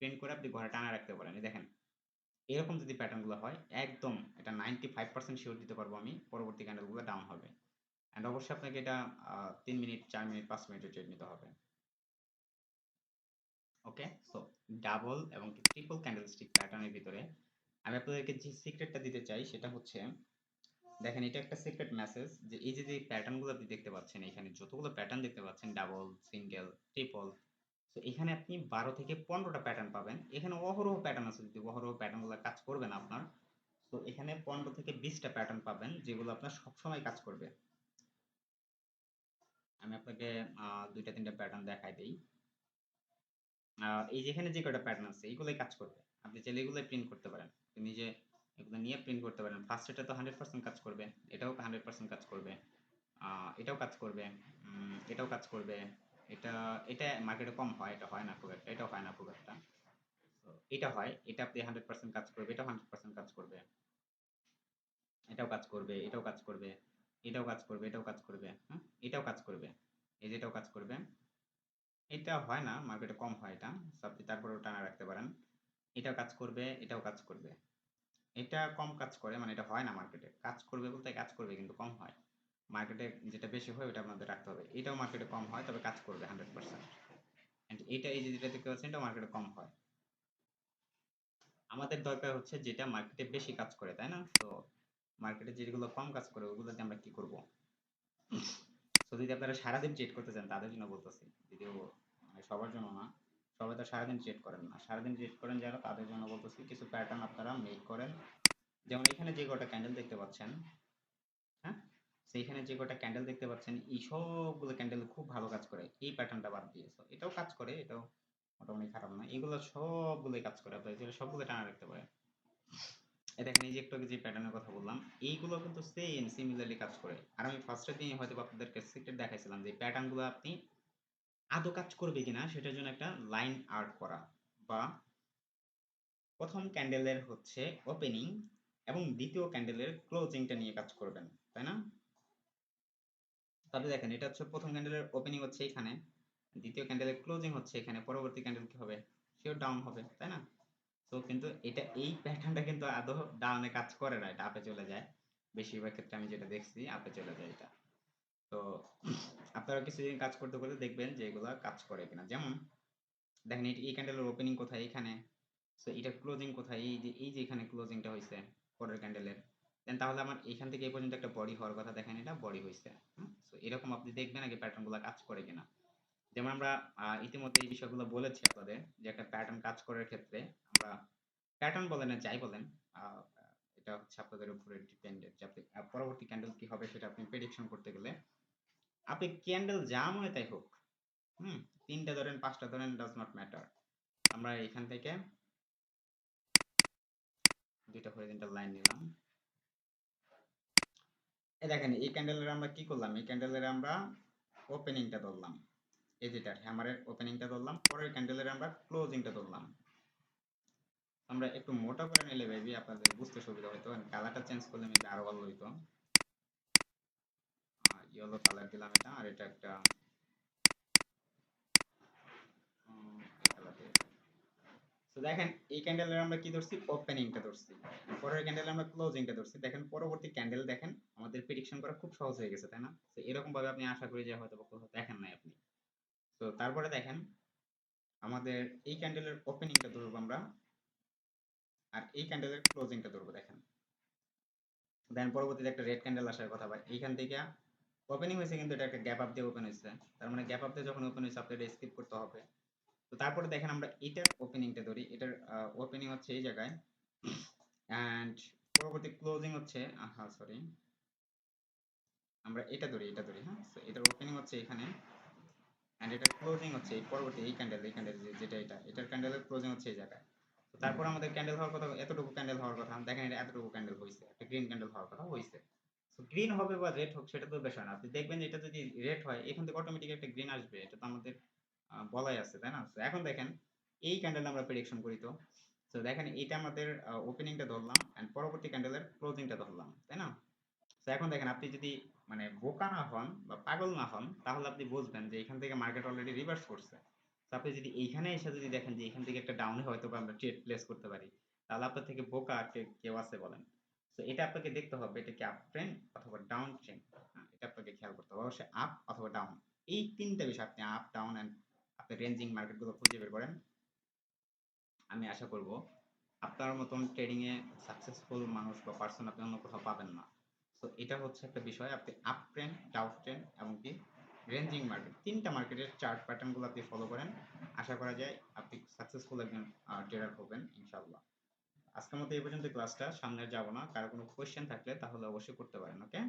প্রিন্ট করে আপনি ঘরে টানা রাখতে পারেন। এই দেখেন এরকম যদি প্যাটার্ন গুলো হয় একদম এটা 95% শিওর দিতে পারবো আমি পরবর্তী ক্যান্ডেল গুলো ডাউন হবে। এন্ড অবশ্যই আপনাকে এটা 3 মিনিট 4 মিনিট 5 মিনিটের ট্রেড নিতে হবে। ওকে, সো ডাবল এবং ট্রিপল ক্যান্ডেলস্টিক প্যাটার্নের ভিতরে আমি আপনাদেরকে যে সিক্রেটটা দিতে চাই সেটা হচ্ছে, দেখেন এটা একটা সিক্রেট মেসেজ যে এই যে প্যাটার্নগুলো আপনি দেখতে পাচ্ছেন, এখানে যতগুলো প্যাটার্ন দেখতে পাচ্ছেন ডাবল, সিঙ্গেল, ট্রিপল, তো এখানে আপনি 12 থেকে 15টা প্যাটার্ন পাবেন। এখানে অহরহ প্যাটার্ন আছে, যদি অহরহ প্যাটার্নগুলো কাজ করবে না আপনার, তো এখানে 15 থেকে 20টা প্যাটার্ন পাবেন যেগুলো আপনার সবসময় কাজ করবে। আমি আপনাকে 2টা 3টা প্যাটার্ন দেখাই দেই। এই যেখানে যে কয়টা প্যাটার্ন আছে এইগুলোই কাজ করবে। আপনি চাইলে এগুলোই প্রিন্ট করতে পারেন। আপনি নিজে এগুলো নিয়ে প্রিন্ট করতে পারেন। ফার্স্ট এটা তো 100% কাজ করবে। এটাও 100% কাজ করবে। এটাও কাজ করবে। এটাও কাজ করবে। এটা এটা মার্কেটে কম হয়। এটা হয় না খুব একটা। এটাও হয় না খুব একটা। তো এটা হয়। এটা আপনি 100% কাজ করবে। এটাও 100% কাজ করবে। এটাও কাজ করবে। এটাও কাজ করবে। এটাও কাজ করবে। এটাও কাজ করবে। হ্যাঁ? এটাও কাজ করবে। এই যে এটাও কাজ করবে। এটা হয় না, মার্কেটে কম হয় এটা। সো আপনি তারপরেও টানা রাখতে পারেন। এটাও কাজ করবে, এটাও কাজ করবে। এটা কম কাজ করে, মানে এটা হয় না মার্কেটে। কাজ করবে বলতে কাজ করবে কিন্তু কম হয়। মার্কেটে যেটা বেশি হয় ওটা আপনাদের রাখতে হবে। এটাও মার্কেটে কম হয় তবে কাজ করবে 100%। এন্ড এটা এই যে যেটা দেখতে পাচ্ছেন এটা মার্কেটে কম হয়। আমাদের দরকার হচ্ছে যেটা মার্কেটে বেশি কাজ করে, তাই না? তো মার্কেটে যেগুলো কম কাজ করে ওগুলোতে আমরা কি করব? সো যদি আপনারা সারাদিন ট্রেড করতে চান তাদের জন্য বলতেছি। যদিও মানে সবার জন্য না। সবাই তো সারাদিন ট্রেড করেন না। সারাদিন ট্রেড করেন যারা তাদের জন্য বলতেছি, কিছু প্যাটার্ন আপনারা মেক করেন। যেমন এখানে যে কটা ক্যান্ডেল দেখতে পাচ্ছেন, হ্যাঁ? সেইখানে যে কটা ক্যান্ডেল দেখতে পাচ্ছেন এই সবগুলো ক্যান্ডেল খুব ভালো কাজ করে। এই প্যাটার্নটা বাদ দিয়ে। সো এটাও কাজ করে, এটাও মোটামুটি খারাপ না। এগুলো সবগুলোই কাজ করে। আপনি চাইলে সবগুলো টানা রাখতে পারেন। এই দেখেন এই যে একটু আগে যে প্যাটার্নের কথা বললাম, এইগুলো কিন্তু সেম সিমিলারলি কাজ করে। আর আমি ফার্স্টের দিনে হয়তো আপনাদেরকে সিক্রেট দেখাইছিলাম যে প্যাটার্নগুলো আপনি আদৌ কাজ করবে কিনা সেটার জন্য একটা লাইন আর্ট করা, বা প্রথম ক্যান্ডেলের হচ্ছে ওপেনিং এবং দ্বিতীয় ক্যান্ডেলের ক্লোজিংটা নিয়ে কাজ করবেন, তাই না? তাহলে দেখেন এটা হচ্ছে প্রথম ক্যান্ডেলের ওপেনিং হচ্ছে এখানে, দ্বিতীয় ক্যান্ডেলের ক্লোজিং হচ্ছে এখানে, পরবর্তী ক্যান্ডেল কি হবে? শিওর ডাউন হবে, তাই না? তো কিন্তু এটা এই প্যাটার্নটা কিন্তু আদৌ ডাউনে কাজ করে না, এটা আপে চলে যায়। বেশিরভাগ ক্ষেত্রে আমি যেটা দেখছি আপে চলে যায় এটা। তো আপনারা কিছুদিন কাজ করতে করতে দেখবেন যে এগুলা কাজ করে কিনা। যেমন দেখেন এই ক্যান্ডেলের ওপেনিং কোথায়? এখানে। সো এটা ক্লোজিং কোথায়? এই যে এখানে ক্লোজিংটা হইছে পরের ক্যান্ডেলের। দেন তাহলে আমার এখান থেকে এই পর্যন্ত একটা বডি হওয়ার কথা, দেখেন এটা বডি হইছে। সো এরকম আপনি দেখবেন আগে প্যাটার্নগুলো কাজ করে কিনা। যেমন আমরা ইতিমধ্যে এই বিষয়গুলো বলেছি আপনাদের যে একটা প্যাটার্ন কাজ করার ক্ষেত্রে আমরা প্যাটার্ন বলেন আর যাই বলেন, আহ, এটা হচ্ছে আপনাদের উপরে ডিপেন্ডেন্ট যে আপনি পরবর্তী ক্যান্ডেল কি হবে সেটা আপনি প্রেডিকশন করতে গেলে আপনি ক্যান্ডেল যা মনে তাই হোক, হুম, 3টা ধরেন 5টা ধরেন, ডাজ নট ম্যাটার। আমরা এখান থেকে 2টা হরিজন্টাল লাইন নিলাম। এই দেখেন এই ক্যান্ডেলের আমরা কি করলাম? এই ক্যান্ডেলের আমরা ওপেনিংটা ধরলাম, এই যেটা হ্যামারের ওপেনিংটা ধরলাম, পরের ক্যান্ডেলের আমরা ক্লোজিংটা ধরলাম। আমরা একটু মোটা করে নিলে বেবি আপনাদের বুঝতে সুবিধা হইতো, কালারটা চেঞ্জ করলে মেবি আরো ভালো হইতো। ইয়েলো কালার দিলাম এটা, আর এটা একটা এই কালার দিয়ে। তো দেখেন এই ক্যান্ডেলের আমরা কি ধরছি? ওপেনিংটা ধরছি। পরের ক্যান্ডেলে আমরা ক্লোজিংটা ধরছি। দেখেন পরবর্তী ক্যান্ডেল দেখেন আমাদের প্রেডিকশন করা খুব সহজ হয়ে গেছে, তাই না? তো এরকম ভাবে আপনি আশা করি যে হয়তো কোথাও দেখেন নাই আপনি। তো তারপরে দেখেন আমাদের এই ক্যান্ডেলের ওপেনিংটা ধরবো আমরা, আর এই ক্যান্ডেলের ক্লোজিংটা ধরবো। দেখেন দেন পরবর্তীতে একটা রেড ক্যান্ডেল আসার কথা, ভাই এইখান থেকে ওপেনিং হয়েছে কিন্তু এটা একটা গ্যাপ আপ দিয়ে ওপেন হয়েছে, তার মানে গ্যাপ আপ দিয়ে যখন ওপেন হয়েছে আপনাদের স্কিপ করতে হবে। তো তারপরে দেখেন আমরা এটার ওপেনিংটা ধরি, এটার ওপেনিং হচ্ছে এই জায়গায়, অ্যান্ড পরবর্তী ক্লোজিং হচ্ছে সরি, আমরা এটা ধরি হ্যাঁ। সো এটার ওপেনিং হচ্ছে এখানে, অ্যান্ড এটার ক্লোজিং হচ্ছে এই পরবর্তী এই ক্যান্ডেল যেটা এটার ক্যান্ডেলের ক্লোজিং হচ্ছে এই জায়গায়। তো তারপর আমাদের ক্যান্ডেল হওয়ার কথা, এতটুকু ক্যান্ডেল হওয়ার কথা, দেখেন এটা এতটুকু ক্যান্ডেল হয়েছে, একটা গ্রিন ক্যান্ডেল হওয়ার কথা হয়েছে। সো গ্রিন হবে বা রেড হোক সেটা তো বিষয় না, আপনি দেখবেন যে এটা যদি রেড হয় এখান থেকে অটোমেটিক একটা গ্রিন আসবে, এটা তো আমাদের বলাই আছে, তাই না? তো এখন দেখেন এই ক্যান্ডেল আমরা প্রেডিকশন করি। তো তো দেখেন এটা আমাদের ওপেনিংটা ধরলাম এন্ড পরবর্তী ক্যান্ডেলের ক্লোজিংটা ধরলাম, তাই না? তো এখন দেখেন আপনি যদি মানে বোকা না হন বা পাগল না হন তাহলে আপনি বুঝবেন যে এখান থেকে মার্কেট অলরেডি রিভার্স করছে। তো আপনি যদি এইখানে এসে যদি দেখেন যে এখান থেকে একটা ডাউনে হয়তো বা আমরা ট্রেড প্লেস করতে পারি, তাহলে আপনার থেকে বোকা আর কেউ আছে বলেন? তো এটা আপনাকে দেখতে হবে এটা কি আপ ট্রেন্ড অথবা ডাউন ট্রেন্ড। এটা আপনাকে খেয়াল করতে হবে, অবশ্যই আপ অথবা ডাউন। এই তিনটা বিষয় আপনি আপ ডাউন এন্ড আপনি রেঞ্জিং মার্কেটগুলো খুঁজে বের করেন। আমি আশা করব আপনার মতন ট্রেডিং এ সাকসেসফুল মানুষ বা পারসন আপনি অন্য কোথাও পাবেন না। তো এটা হচ্ছে একটা বিষয়, আপনি আপ ট্রেন্ড, ডাউন ট্রেন্ড এবং কি রেঞ্জিং মার্কেট, তিনটা মার্কেটের চার্ট প্যাটার্নগুলো আপনি ফলো করেন, আশা করা যায় আপনি সাকসেসফুল একজন ট্রেডার হবেন ইনশাআল্লাহ। আজকের মতো এই পর্যন্ত ক্লাসটা, সামনে যাব না। কারো কোনো কোয়েশ্চেন থাকলে তাহলে অবশ্যই করতে পারেন। ওকে।